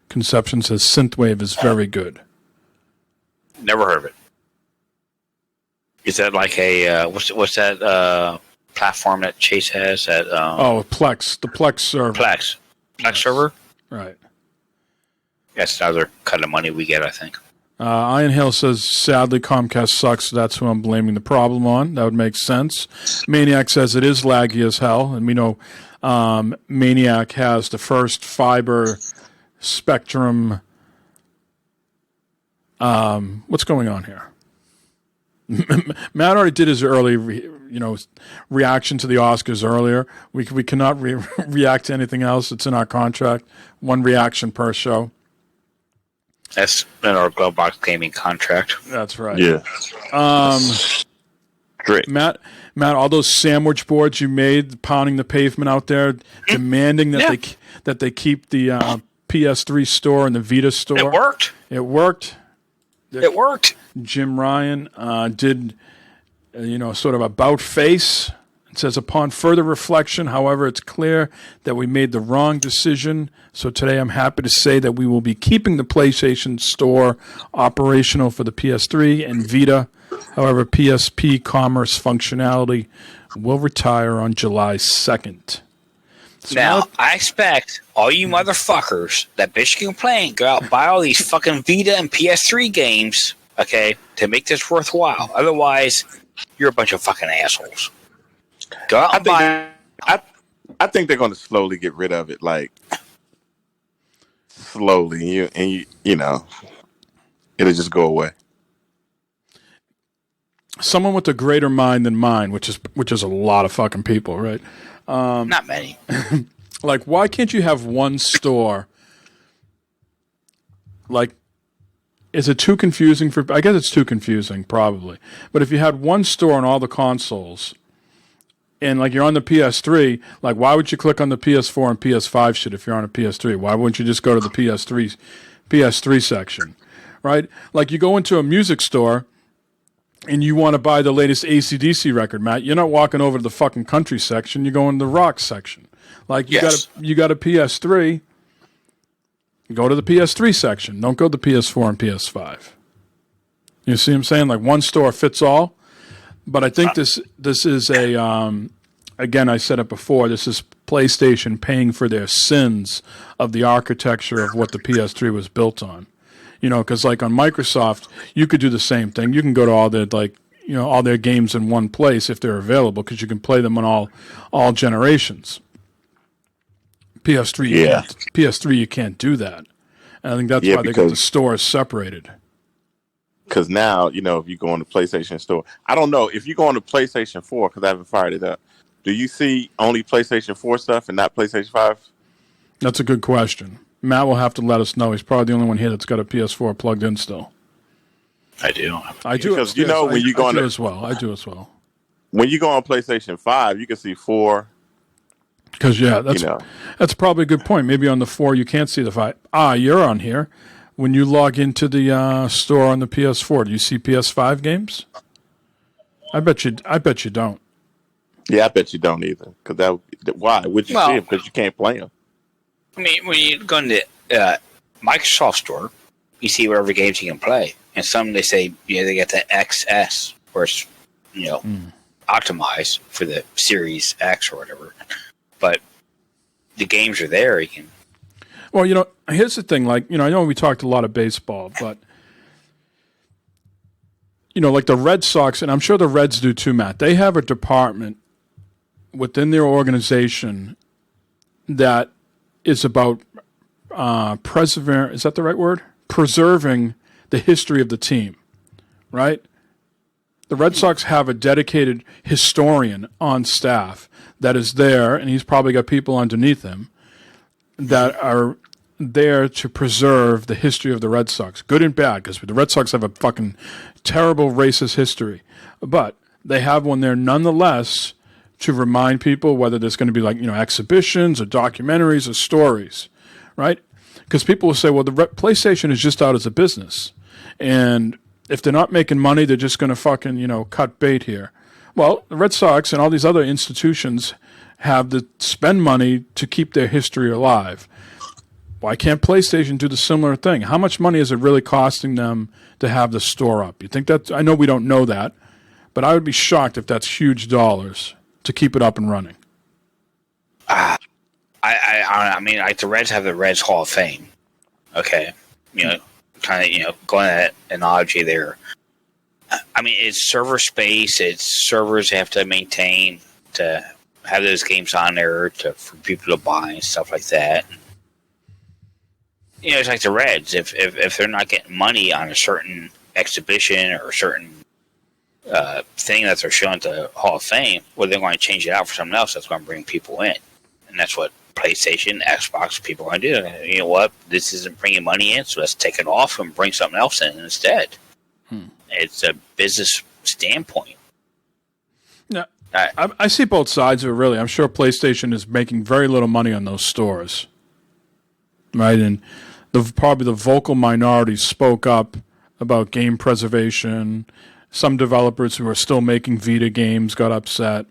Conception says synthwave is very good. Never heard of it. Is that like a what's that platform that Chase has? That Plex, the Plex server. Plex server. Right. That's another cut of money we get, I think. Iron Hill says, sadly, Comcast sucks. So that's who I'm blaming the problem on. That would make sense. Maniac says it is laggy as hell. And we know Maniac has the first fiber spectrum. What's going on here? Matt already did his early, reaction to the Oscars earlier. We cannot react to anything else. It's in our contract. One reaction per show. That's in our Glowbox Gaming contract. That's right. Yeah. Great. Matt, all those sandwich boards you made, pounding the pavement out there, demanding that they keep the PS3 store and the Vita store. It worked. It worked. It worked. Jim Ryan did, sort of about face. It says, upon further reflection, however, it's clear that we made the wrong decision. So today I'm happy to say that we will be keeping the PlayStation Store operational for the PS3 and Vita. However, PSP commerce functionality will retire on July 2nd. So now, I expect all you motherfuckers that bitch can complain, go out and buy all these fucking Vita and PS3 games, okay, to make this worthwhile. Otherwise, you're a bunch of fucking assholes. Go out and buy. I think they're going to slowly get rid of it, like slowly, it'll just go away. Someone with a greater mind than mine, which is a lot of fucking people, right? Not many. Like, why can't you have one store? Like, is it too confusing for? I guess it's too confusing, probably. But if you had one store on all the consoles, and like you're on the PS3, like why would you click on the PS4 and PS5 shit if you're on a PS3? Why wouldn't you just go to the PS3 section, right? Like you go into a music store and you want to buy the latest AC/DC record, Matt. You're not walking over to the fucking country section. You're going to the rock section. Like you Yes. got a PS3, go to the PS3 section. Don't go to the PS4 and PS5. You see what I'm saying? Like one store fits all. But I think this is a again, I said it before, this is PlayStation paying for their sins of the architecture of what the PS3 was built on. You know, because like on Microsoft, you could do the same thing. You can go to all their all their games in one place if they're available, because you can play them on all generations. PS3, you can't do that. And I think that's why they got the stores separated. Because now, if you go on the PlayStation store, I don't know if you go on the PlayStation 4, because I haven't fired it up. Do you see only PlayStation 4 stuff and not PlayStation 5? That's a good question. Matt will have to let us know. He's probably the only one here that's got a PS4 plugged in still. I do. Because when you go on as well. I do as well. When you go on PlayStation 5, you can see 4. Because that's probably a good point. Maybe on the 4 you can't see the 5. You're on here. When you log into the store on the PS4, do you see PS5 games? I bet you don't. Yeah, I bet you don't either. Because why would you see them? Because you can't play them. I mean, when you go into Microsoft Store, you see whatever games you can play, and some they say they get the XS, where it's optimized for the Series X or whatever. But the games are there. You can. Well, here's the thing. Like, I know we talked a lot of baseball, but like the Red Sox, and I'm sure the Reds do too, Matt. They have a department within their organization that is about is that the right word? Preserving the history of the team, right? The Red Sox have a dedicated historian on staff that is there, and he's probably got people underneath him that are there to preserve the history of the Red Sox, good and bad, because the Red Sox have a fucking terrible racist history. But they have one there nonetheless to remind people, whether there's going to be exhibitions or documentaries or stories, right? Because people will say, well, the PlayStation is just out as a business. And if they're not making money, they're just going to fucking, cut bait here. Well, the Red Sox and all these other institutions have to spend money to keep their history alive. Why can't PlayStation do the similar thing? How much money is it really costing them to have the store up? You think that? I know we don't know that, but I would be shocked if that's huge dollars to keep it up and running. I mean, like the Reds have the Reds Hall of Fame. Okay, kind of going at that analogy there. I mean, it's server space. It's servers have to maintain to have those games on there for people to buy and stuff like that. It's like the Reds. If they're not getting money on a certain exhibition or a certain thing that they're showing at the Hall of Fame, well, they're going to change it out for something else that's going to bring people in. And that's what PlayStation, Xbox people are going to do. You know what? This isn't bringing money in, so let's take it off and bring something else in instead. It's a business standpoint. Yeah, I see both sides of it, really. I'm sure PlayStation is making very little money on those stores, right? And probably the vocal minority spoke up about game preservation. Some developers who are still making Vita games got upset.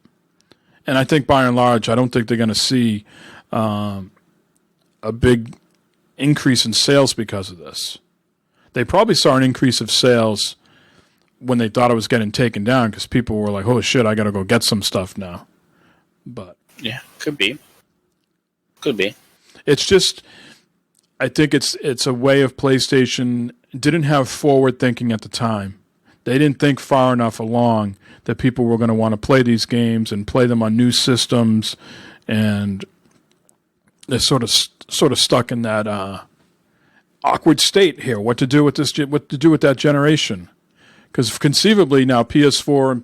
And I think by and large, I don't think they're going to see a big increase in sales because of this. They probably saw an increase of sales when they thought it was getting taken down because people were like, oh shit, I got to go get some stuff now. But yeah, could be. It's just, I think it's a way of PlayStation didn't have forward thinking at the time. They didn't think far enough along that people were going to want to play these games and play them on new systems, and they're sort of stuck in that awkward state here. What to do with this? What to do with that generation? Because conceivably now PS4,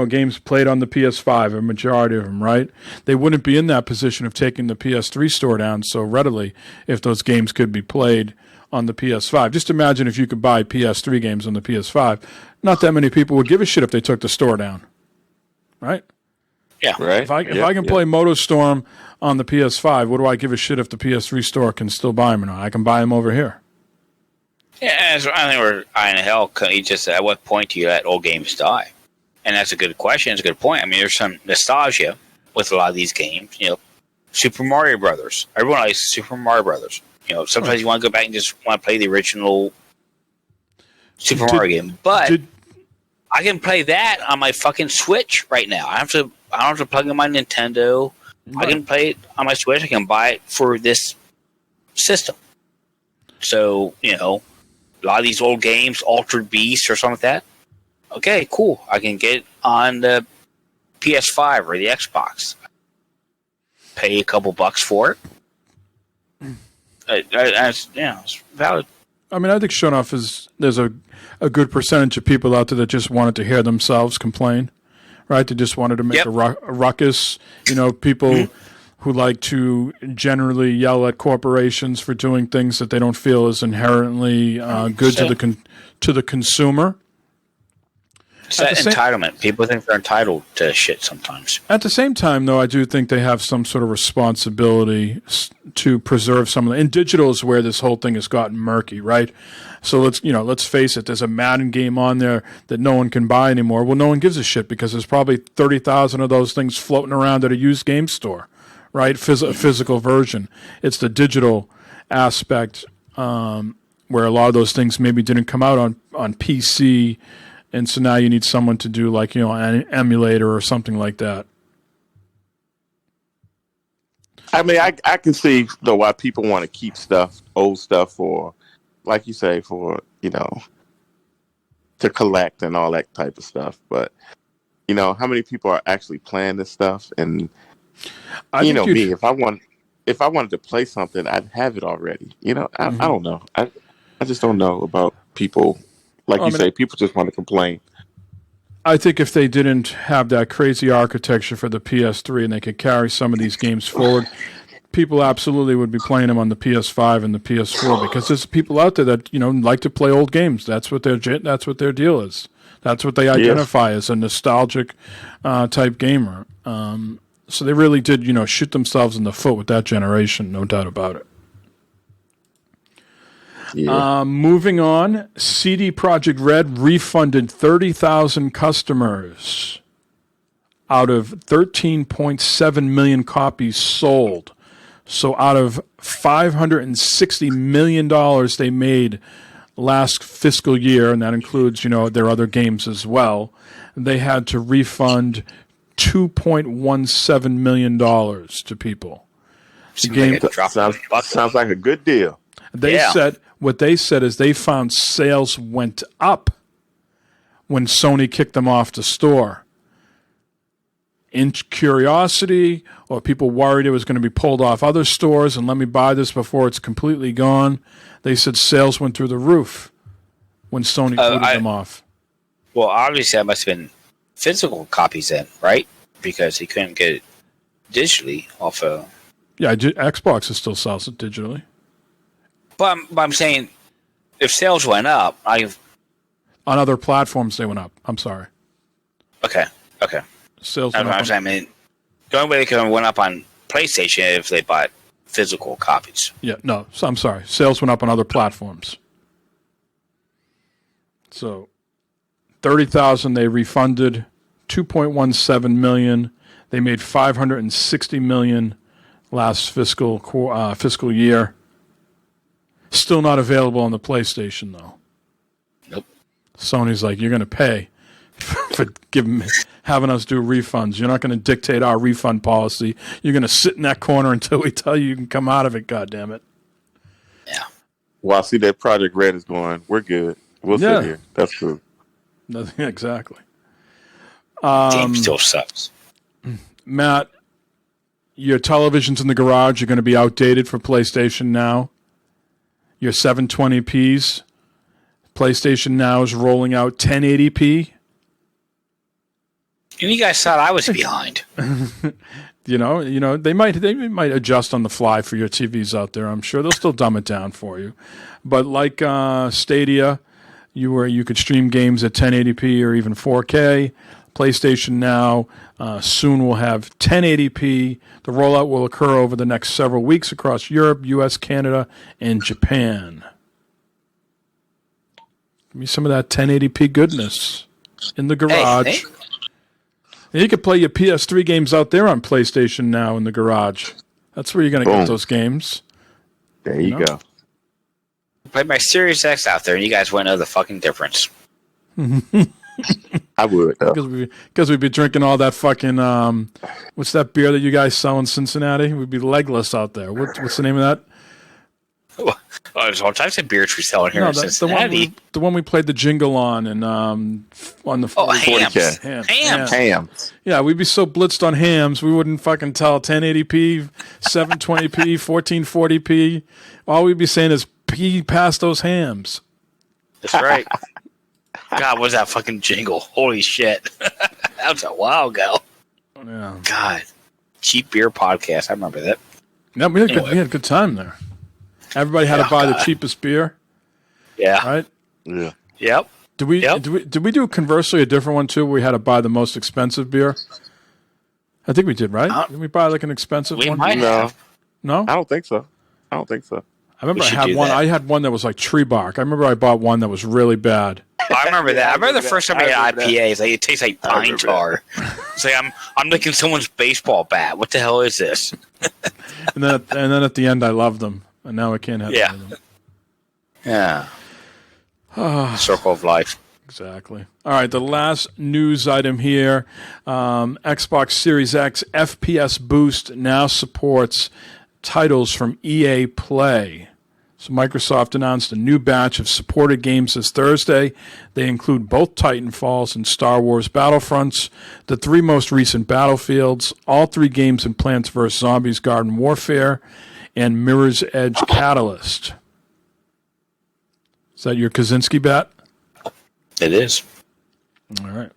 games played on the PS5, a majority of them, right? They wouldn't be in that position of taking the PS3 store down so readily if those games could be played on the PS5. Just imagine if you could buy PS3 games on the PS5. Not that many people would give a shit if they took the store down, right? Yeah, right. If I can play MotoStorm on the PS5, what do I give a shit if the PS3 store can still buy them or not? I can buy them over here. Yeah, I think we're eyeing hell. Just at what point do you let old games die? And that's a good question. It's a good point. I mean, there's some nostalgia with a lot of these games. Super Mario Brothers. Everyone likes Super Mario Brothers. You know, sometimes you want to go back and just want to play the original Super Mario game, but I can play that on my fucking Switch right now. I don't have to plug in my Nintendo. Right. I can play it on my Switch. I can buy it for this system. So, you know, a lot of these old games, Altered Beast or something like that. Okay, cool. I can get it on the PS5 or the Xbox. Pay a couple bucks for it. It's valid. I mean, I think there's a good percentage of people out there that just wanted to hear themselves complain, right? They just wanted to make a ruckus. You know, people who like to generally yell at corporations for doing things that they don't feel is inherently good to the consumer. It's that entitlement. People think they're entitled to shit sometimes. At the same time, though, I do think they have some sort of responsibility to preserve some of the... And digital is where this whole thing has gotten murky, right? So let's face it. There's a Madden game on there that no one can buy anymore. Well, no one gives a shit because there's probably 30,000 of those things floating around at a used game store, right? A physical version. It's the digital aspect where a lot of those things maybe didn't come out on PC. And so now you need someone to do like, you know, an emulator or something like that. I mean, I can see though why people want to keep old stuff for, like you say, for, you know, to collect and all that type of stuff. But, you know, how many people are actually playing this stuff? And you know me, if I wanted to play something, I'd have it already. You know, I don't know. I just don't know about people. Like you say, people just want to complain. I think if they didn't have that crazy architecture for the PS3 and they could carry some of these games forward, people absolutely would be playing them on the PS5 and the PS4 because there's people out there that, you know, like to play old games. That's what their deal is. That's what they identify as a nostalgic type gamer. So they really did, you know, shoot themselves in the foot with that generation, no doubt about it. Yeah. Moving on, CD Projekt Red refunded 30,000 customers out of 13.7 million copies sold. So out of $560 million they made last fiscal year, and that includes, you know, their other games as well, they had to refund $2.17 million to people. The game sounds like a good deal. What they said is they found sales went up when Sony kicked them off the store. In curiosity, or people worried it was going to be pulled off other stores and let me buy this before it's completely gone, they said sales went through the roof when Sony booted them off. Well, obviously that must have been physical copies then, right? Because he couldn't get it digitally off of... Yeah, Xbox still sells it digitally. But I'm saying, if sales went up, on other platforms they went up. I'm sorry. Okay. Sales went up. I mean, the only way they could have went up on PlayStation if they bought physical copies. Yeah, no. So I'm sorry. Sales went up on other platforms. So, 30,000 they refunded, 2.17 million. They made 560 million last fiscal year. Still not available on the PlayStation, though. Nope. Sony's like, you're going to pay for having us do refunds. You're not going to dictate our refund policy. You're going to sit in that corner until we tell you can come out of it, goddammit. Yeah. Well, I see that Project Red is going. We're good. We'll sit here. That's cool. Nothing exactly. Game still sucks. Matt, your televisions in the garage are going to be outdated for PlayStation Now. Your 720p's, PlayStation Now is rolling out 1080p. And you guys thought I was behind. you know, they might adjust on the fly for your TVs out there. I'm sure they'll still dumb it down for you. But like Stadia, you could stream games at 1080p or even 4K. PlayStation Now soon will have 1080p. The rollout will occur over the next several weeks across Europe, US, Canada, and Japan. Give me some of that 1080p goodness in the garage. Hey. And you can play your PS3 games out there on PlayStation Now in the garage. That's where you're going to Boom. get those games. There you go. Play my Series X out there, and you guys won't know the fucking difference. I would, though. Because we'd be drinking all that fucking, what's that beer that you guys sell in Cincinnati? We'd be legless out there. What's the name of that? Oh, there's all types of beers we sell in here in Cincinnati. The one we played the jingle on and on the 40K. Hams. Yeah, we'd be so blitzed on hams, we wouldn't fucking tell 1080p, 720p, 1440p. All we'd be saying is pee past those hams. That's right. God, what's that fucking jingle? Holy shit. That was a while ago. Yeah. God. Cheap beer podcast. I remember that. Yeah, we had a good time there. Everybody had to buy the cheapest beer. Yeah. Right? Yeah. Yep. Did we do conversely a different one too where we had to buy the most expensive beer? I think we did, right? Did we buy like an expensive we one? Might have. No? I don't think so. I remember I had one that was like tree bark. I remember I bought one that was really bad. I remember that. I remember the first time I had IPAs. Like, it tastes like pine tar. It's like I'm licking someone's baseball bat. What the hell is this? and then at the end, I loved them, and now I can't have them. Yeah. Circle of life. Exactly. All right, the last news item here: Xbox Series X FPS Boost now supports titles from EA Play. So Microsoft announced a new batch of supported games this Thursday. They include both Titanfalls and Star Wars Battlefronts, the 3 most recent Battlefields, all 3 games in Plants vs. Zombies Garden Warfare, and Mirror's Edge Catalyst. Is that your Kaczynski bat? It is. All right.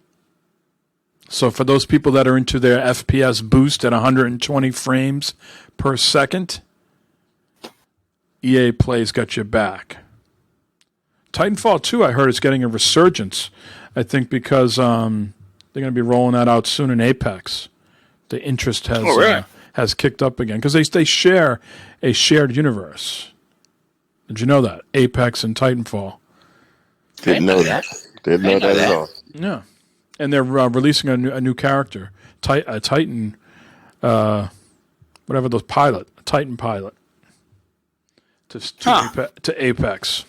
So for those people that are into their FPS boost at 120 frames per second, EA Play's got your back. Titanfall 2, I heard, is getting a resurgence. I think because they're going to be rolling that out soon in Apex. The interest has kicked up again because they share a shared universe. Did you know that? Apex and Titanfall. Didn't know that. Didn't know that at all. Yeah, and they're releasing a new character, a Titan, whatever those pilot, a Titan pilot. To Apex.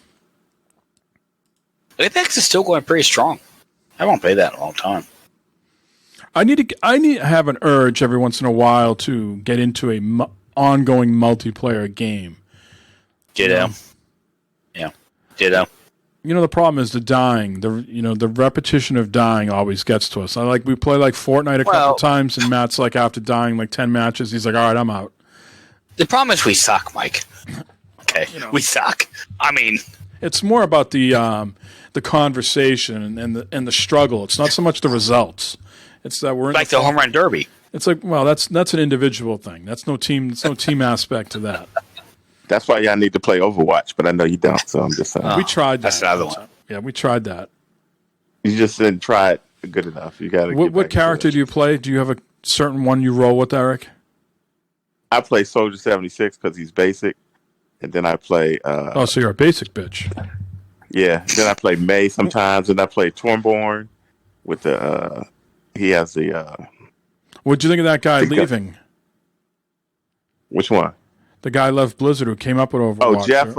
Apex is still going pretty strong. I won't play that in a long time. I need to have an urge every once in a while to get into a ongoing multiplayer game. Ditto. Yeah. Ditto. You know, the problem is the dying. The repetition of dying always gets to us. We play like Fortnite a couple times, and Matt's like after dying like 10 matches, he's like, all right, I'm out. The problem is we suck, Mike. Okay, we suck. I mean, it's more about the conversation and the struggle. It's not so much the results. It's that we're in like the home run derby. It's like, well, that's an individual thing. That's no team. There's no team aspect to that. That's why y'all need to play Overwatch, but I know you don't. So I'm just saying. We tried that. That's another one. Yeah, we tried that. You just didn't try it good enough. You got to. What character do you play? Do you have a certain one you roll with, Eric? I play Soldier 76 because he's basic. And then I play... so you're a basic bitch. Yeah. Then I play May sometimes. And I play Tornborn with the... he has the... What'd you think of that guy leaving? Which one? The guy left Blizzard who came up with Overwatch. Oh, Jeff...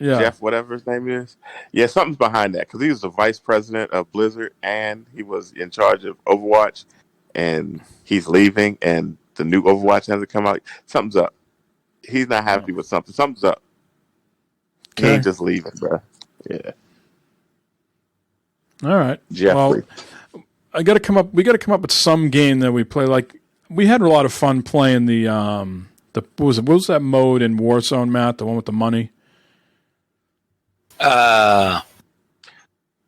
yeah. Jeff, whatever his name is. Yeah, something's behind that. Because he was the vice president of Blizzard. And he was in charge of Overwatch. And he's leaving. And the new Overwatch hasn't come out. Something's up. He's not happy with something. Something's up. Okay. He ain't just leaving, bro. Yeah. All right. Jeffrey. Well, we got to come up with some game that we play. Like we had a lot of fun playing the what was that mode in Warzone, Matt? The one with the money. Yeah.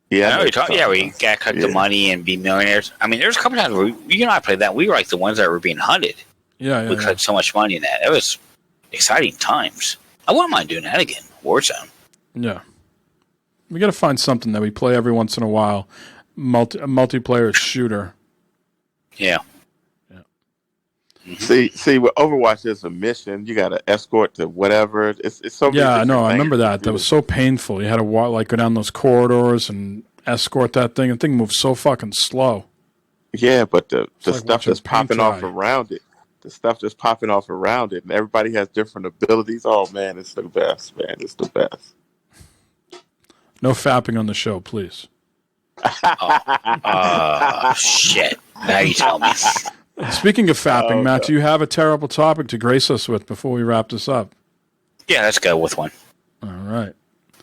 we got to cut the money and be millionaires. I mean, there's a couple times where you and I played that. We were like the ones that were being hunted. Yeah. We cut so much money in that. It was exciting times. I wouldn't mind doing that again. Warzone. Yeah. We got to find something that we play every once in a while. A multiplayer shooter. Yeah. Mm-hmm. See, with Overwatch, there's a mission. You got to escort to whatever. It's so. Yeah, I know. I remember that. That was so painful. You had to go down those corridors and escort that thing. The thing moves so fucking slow. Yeah, but the stuff that's popping off around it. the stuff just popping off around it, and everybody has different abilities. Oh man, it's the best, man. It's the best. No fapping on the show, please. Shit. Now you tell me. Speaking of fapping, Matt, do you have a terrible topic to grace us with before we wrap this up? Yeah, let's go with one. All right.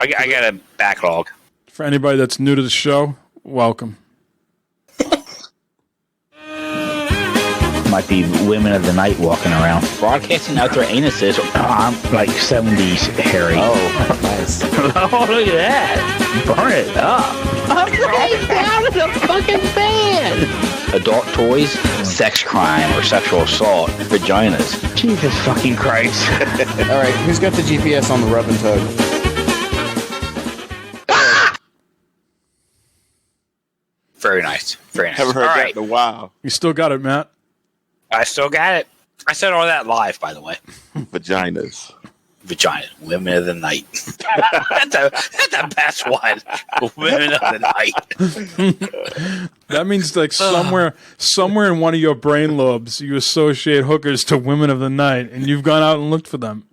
I got a backlog. For anybody that's new to the show, welcome. Might be women of the night walking around, broadcasting out their anuses. Like 70s Harry. Oh, nice. Oh, look at that. Burn it up. Upside down in the fucking fan. Adult toys, sex crime or sexual assault, vaginas. Jesus fucking Christ. All right, who's got the GPS on the rub and tug? Very nice. Very nice. Haven't heard All that right. in a while. You still got it, Matt? I still got it. I said all that live, by the way. Vaginas. Vagina. Women of the night. that's the best one. Women of the night. That means like somewhere in one of your brain lobes, you associate hookers to women of the night, and you've gone out and looked for them.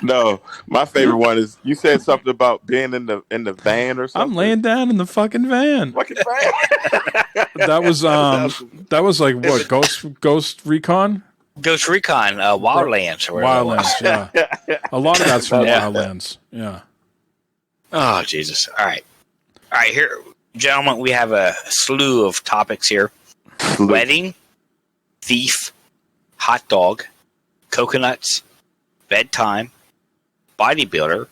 No, my favorite one is you said something about being in the van or something. I'm laying down in the fucking van. Fucking van. That was like what? Ghost Recon? Ghost Recon, Wildlands. Or Wildlands, yeah. A lot of that's from Wildlands, yeah. Oh, Jesus. All right, here, gentlemen, we have a slew of topics here. Wedding, thief, hot dog, coconuts, bedtime, bodybuilder,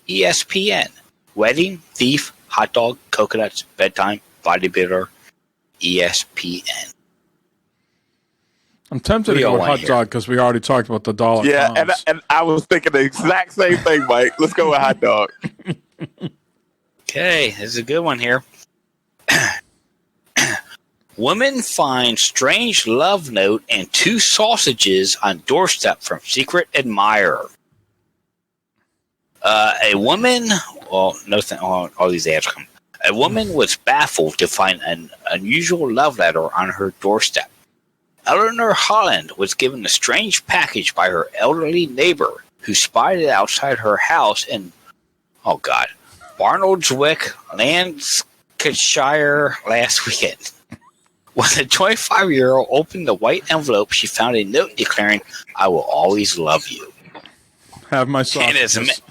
ESPN. Wedding, thief, hot dog, coconuts, bedtime, bodybuilder, ESPN. I'm tempted to go with hot dog because we already talked about the dollar. Yeah, and I was thinking the exact same thing, Mike. Let's go with hot dog. Okay, this is a good one here. Woman finds strange love note and 2 sausages on doorstep from secret admirer. A woman, well, all these ads come. A woman was baffled to find an unusual love letter on her doorstep. Eleanor Holland was given a strange package by her elderly neighbor who spotted it outside her house in, Barnoldswick, Lancashire last weekend. When the 25-year-old opened the white envelope, she found a note declaring, "I will always love you." Have my sausages.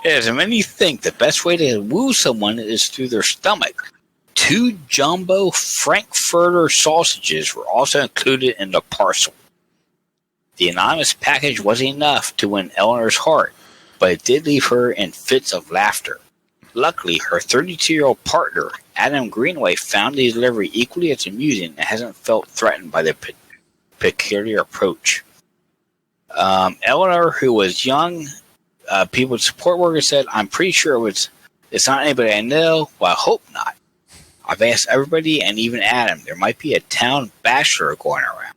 As many think the best way to woo someone is through their stomach. 2 jumbo Frankfurter sausages were also included in the parcel. The anonymous package wasn't enough to win Eleanor's heart, but it did leave her in fits of laughter. Luckily, her 32-year-old partner, Adam Greenway, found the delivery equally as amusing and hasn't felt threatened by the peculiar approach. Eleanor, who was young, people's support worker, said, "I'm pretty sure it's not anybody I know. Well, I hope not. I've asked everybody and even Adam. There might be a town bachelor going around.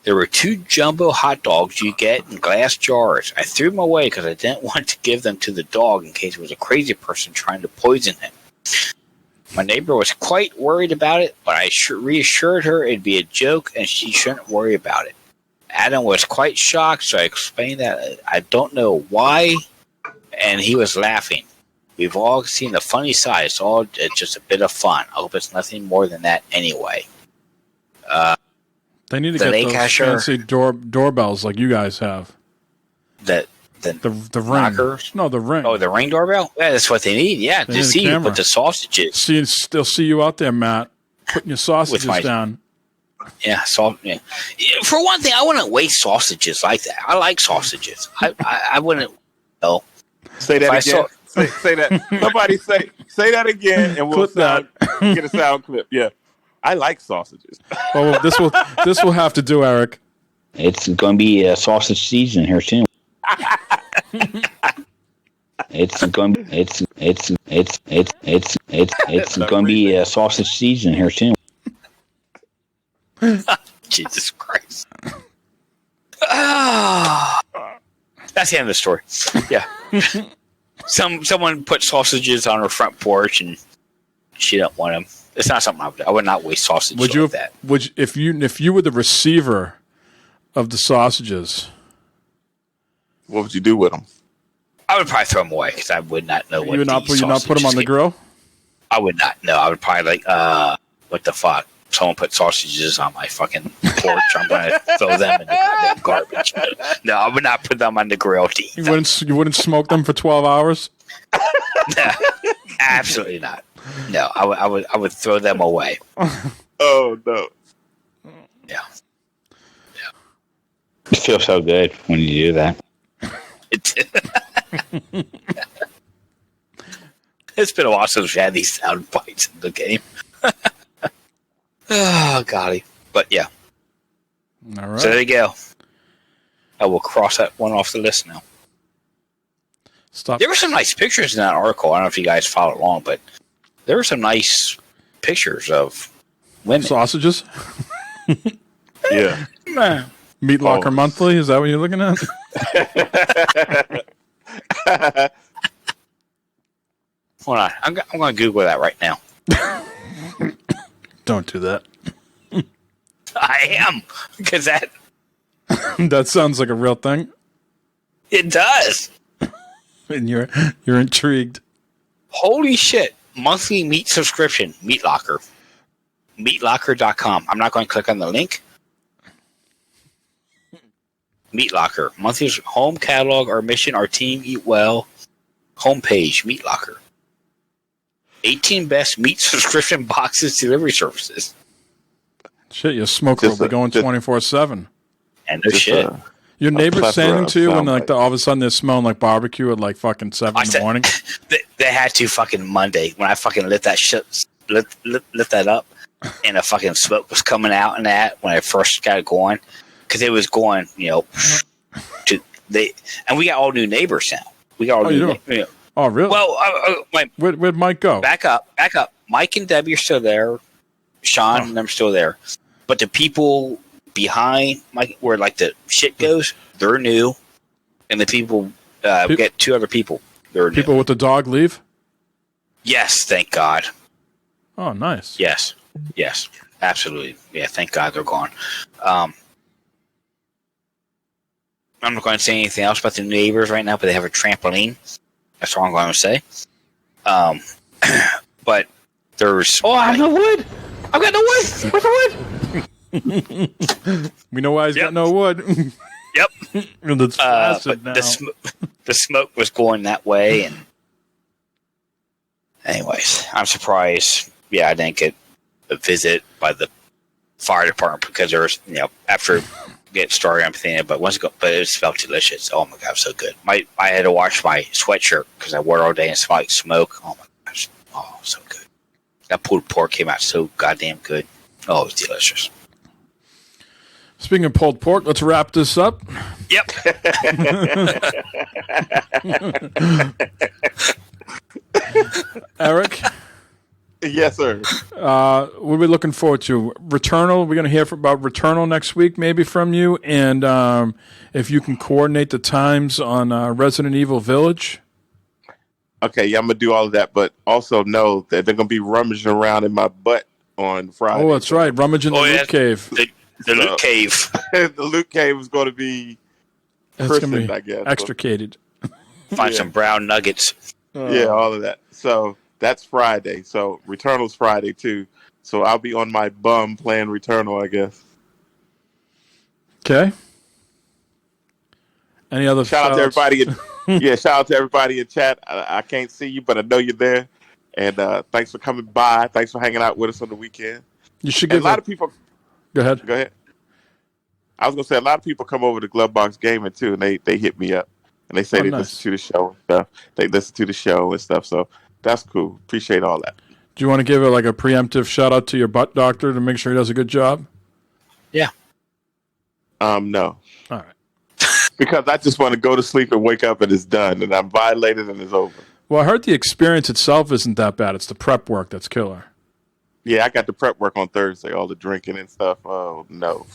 There were 2 jumbo hot dogs you get in glass jars. I threw them away because I didn't want to give them to the dog in case it was a crazy person trying to poison him. My neighbor was quite worried about it, but I reassured her it'd be a joke and she shouldn't worry about it. Adam was quite shocked, so I explained that I don't know why, and he was laughing. We've all seen the funny side. It's just a bit of fun. I hope it's nothing more than that anyway." They need to get those fancy doorbells like you guys have. The ring. Knockers? No, the ring. Oh, the ring doorbell? Yeah, that's what they need. Yeah, they to see you put the sausages. They'll see you out there, Matt, putting your sausages down. Yeah, yeah. For one thing, I wouldn't waste sausages like that. I like sausages. I wouldn't. No. Say that again. Say that. Somebody say that again, and we'll get a sound clip. Yeah, I like sausages. Well, this will have to do, Eric. It's going to be sausage season here soon. It's going to be sausage season here soon. Jesus Christ. That's the end of the story. Yeah. Someone put sausages on her front porch and she don't want them. It's not something I would do. I would not waste sausage Would you? like that. If you were the receiver of the sausages, what would you do with them? I would probably throw them away because I would not know what. You would not put them on the grill. I would not. No, I would probably what the fuck? Someone put sausages on my fucking porch. I'm going to throw them in the goddamn garbage. No, I would not put them on the grill to eat. You wouldn't smoke them for 12 hours? No, absolutely not. No, I would throw them away. Oh no. Yeah. You feel so good when you do that. It's been a while since we had these sound bites in the game. Oh, golly. But yeah. All right. So there you go. I will cross that one off the list now. Stop. There were some nice pictures in that article. I don't know if you guys followed along, but there were some nice pictures of women. Sausages? Yeah. Meat Locker Monthly? Is that what you're looking at? Hold on. I'm going to Google that right now. Don't do that. I am. Because that sounds like a real thing. it does. And you're intrigued. Holy shit. Monthly meat subscription. Meat Locker. Meatlocker.com. I'm not going to click on the link. Meat Locker. Monthly home catalog, our mission, our team, eat well. Homepage, Meat Locker. 18 best meat subscription boxes delivery services. Shit, your smoker will be going 24/7. And no shit. Your neighbors saying to you when like all of a sudden they're smelling like barbecue at like fucking 7 in the morning? They had to fucking Monday when I fucking lit that shit, lit that up, and a fucking smoke was coming out in that when I first got it going, because it was going, and we got all new neighbors now. We got all new neighbors. Oh, really? Well, where'd Mike go? Back up. Mike and Debbie are still there. Sean and them are still there. But the people behind Mike, where like the shit goes, they're new. And the people, we got 2 other people. They're people new. with the dog leave? Yes, thank God. Oh, nice. Yes, absolutely. Yeah, thank God they're gone. I'm not going to say anything else about the neighbors right now, but they have a trampoline. That's all I'm going to say. But there's... Oh, I have no wood! I've got no wood! Where's the wood? We know why he's got no wood. Yep. And it's flaccid now. The smoke was going that way, and anyways, I'm surprised. Yeah, I didn't get a visit by the fire department because there was, after get started, I'm thinking, but it smelled delicious. Oh my god, so good. I had to wash my sweatshirt because I wore it all day and it smelled like smoke. Oh my gosh, so good. That pulled pork came out so goddamn good. Oh, it was delicious. Speaking of pulled pork, let's wrap this up. Yep. Eric? Yes, sir. We'll be looking forward to Returnal. We're going to hear about Returnal next week, maybe from you. And if you can coordinate the times on Resident Evil Village. Okay, yeah, I'm going to do all of that. But also know that they're going to be rummaging around in my butt on Friday. Oh, that's right. Rummaging the loot cave. The loot cave. The loot cave is going to be christened, I guess. Extricated. Find some brown nuggets. Yeah, all of that. So that's Friday. So Returnal's Friday too. So I'll be on my bum playing Returnal, I guess. Okay. Any other shout out to everybody? Shout out to everybody in chat. I can't see you, but I know you're there. And thanks for coming by. Thanks for hanging out with us on the weekend. You should give a lot of people. Go ahead. I was gonna say a lot of people come over to Glovebox Gaming too, and they hit me up and they say they listen to the show and stuff. They listen to the show and stuff. So that's cool. Appreciate all that. Do you want to give it like a preemptive shout out to your butt doctor to make sure he does a good job? Yeah. No. All right. Because I just want to go to sleep and wake up and it's done and I'm violated and it's over. Well, I heard the experience itself isn't that bad. It's the prep work that's killer. Yeah, I got the prep work on Thursday, all the drinking and stuff. Oh, no.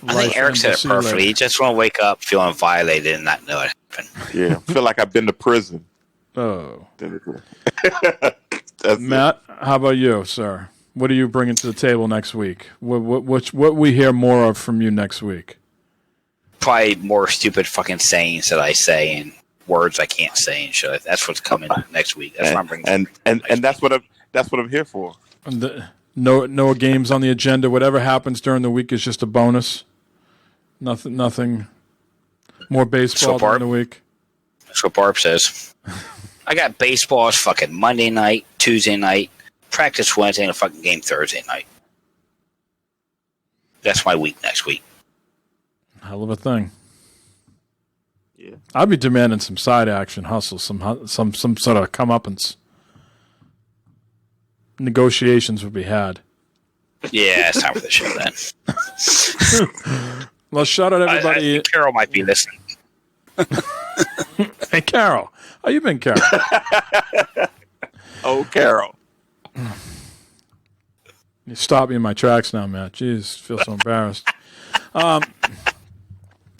I think Eric said it perfectly. You just want to wake up feeling violated and not know it happened. Yeah, feel like I've been to prison. Oh. Matt, how about you, sir? What are you bringing to the table next week? What we hear more of from you next week? Probably more stupid fucking sayings that I say and words I can't say and shit. That's what's coming next week. That's what I'm bringing. And that's what I'm here for. No games on the agenda. Whatever happens during the week is just a bonus. Nothing more baseball during the week. That's what Barb says. I got baseball fucking Monday night, Tuesday night, practice Wednesday, and a fucking game Thursday night. That's my week next week. Hell of a thing. Yeah. I'd be demanding some side action hustle, some sort of comeuppance. Negotiations would be had. Yeah, it's time for the show then. Well, shout out everybody. I think Carol might be listening. Hey, Carol. How you been, Carol? Oh, Carol. You stopped me in my tracks now, Matt. Jeez, feel so embarrassed.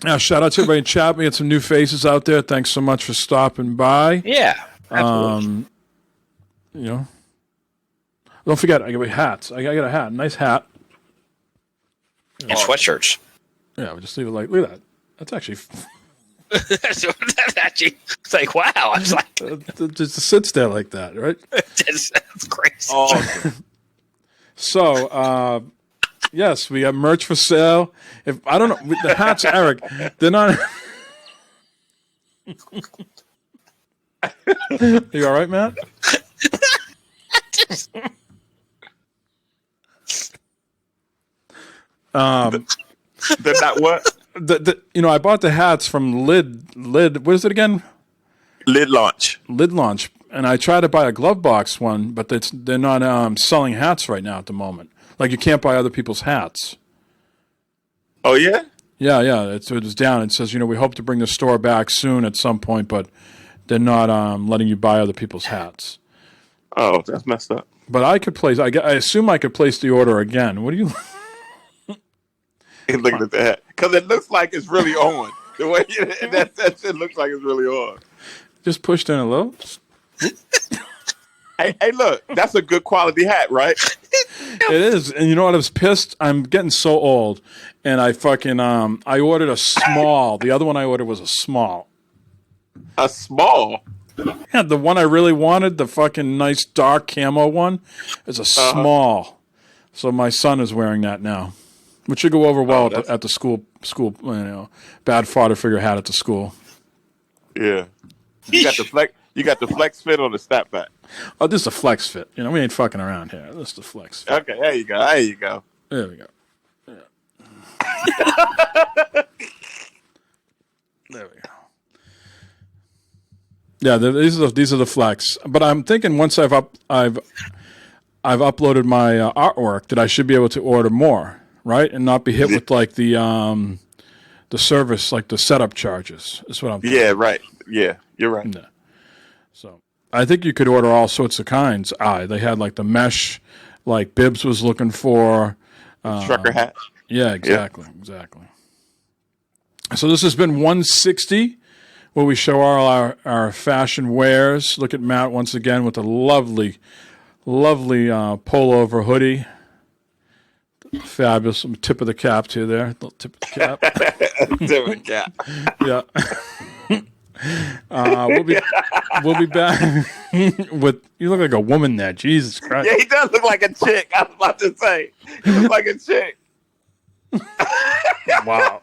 Now, shout out to everybody in chat. We had some new faces out there. Thanks so much for stopping by. Yeah, absolutely. Don't forget, I got hats. I got a hat. Nice hat. And sweatshirts. Yeah, we'll just leave it like, look at that. That's actually... That's actually, it's like, wow. I was like... just sits there like that, right? That's crazy. Awesome. So, yes, we got merch for sale. If I don't know, the hats, Eric, they're not... You all right, Matt? They're not what? I bought the hats from Lid. What is it again? Lid Launch. And I tried to buy a glove box one, but they're not selling hats right now at the moment. Like, you can't buy other people's hats. Oh, yeah? Yeah. It was down. It says, we hope to bring the store back soon at some point, but they're not letting you buy other people's hats. Oh, that's messed up. But I could place. I assume I could place the order again. What do you? Looking at that because it looks like it's really on. The way that shit looks like it's really on. Just pushed in a little. Hey, look, that's a good quality hat, right? It is, and you know what? I was pissed. I'm getting so old, and I fucking I ordered a small. The other one I ordered was a small. A small. Yeah, the one I really wanted, the fucking nice dark camo one, is a small. So my son is wearing that now, which should go over well at the school. Bad fodder figure hat at the school. Yeah, you got the flex. You got the flex fit or the snapback. Oh, this is a flex fit. We ain't fucking around here. This is the flex fit. Okay, there you go. There we go. Yeah. There we go. Yeah, these are the flex. But I'm thinking once I've uploaded my artwork that I should be able to order more, right, and not be hit with like the service, like the setup charges. Is what I'm thinking. Yeah, right. Yeah, you're right. Yeah. So I think you could order all sorts of kinds. They had like the mesh, like Bibbs was looking for. Trucker hat. Yeah, exactly. So this has been 160. Where we show all our fashion wares. Look at Matt once again with a lovely pullover hoodie. Fabulous. Tip of the cap to there. Little tip of the cap. Tip of the cap. Yeah. We'll be back with. You look like a woman there. Jesus Christ. Yeah, he does look like a chick. I was about to say. He looks like a chick. Wow.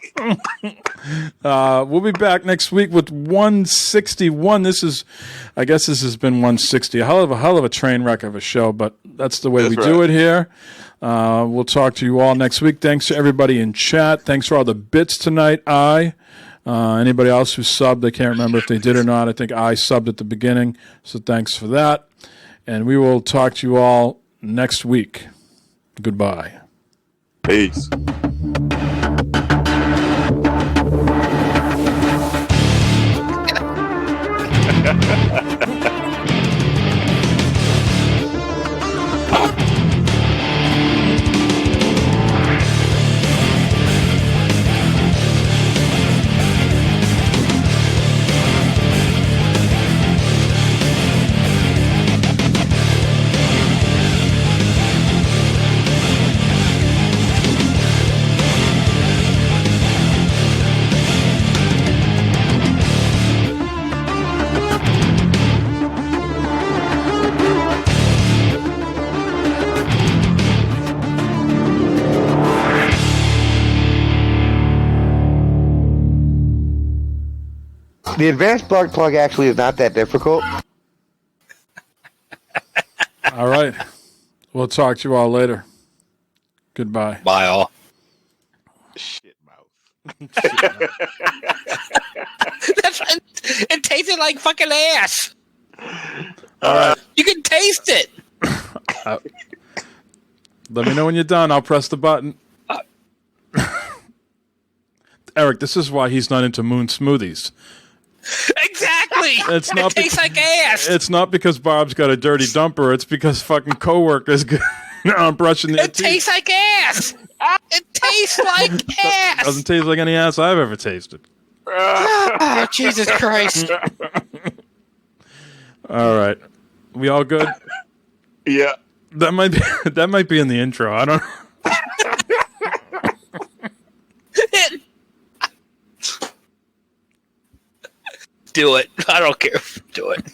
We'll be back next week with 161. I guess this has been 160. A hell of a train wreck of a show, but that's the way we do it here. We'll talk to you all next week. Thanks to everybody in chat. Thanks for all the bits tonight. Anybody else who subbed, I can't remember if they did or not. I think I subbed at the beginning, so thanks for that. And we will talk to you all next week. Goodbye. Peace. The advanced spark plug actually is not that difficult. All right. We'll talk to you all later. Goodbye. Bye, all. Shit mouth. That's it tasted like fucking ass. All right. You can taste it. Let me know when you're done. I'll press the button. Eric, this is why he's not into moon smoothies. Exactly. It tastes like ass. It's not because Bob's got a dirty dumper. It's because fucking coworkers brushing their teeth. It tastes like ass. It tastes like ass. Doesn't taste like any ass I've ever tasted. Oh, Jesus Christ. All right. We all good? Yeah. That might be in the intro. I don't know. Do it. I don't care. Do it.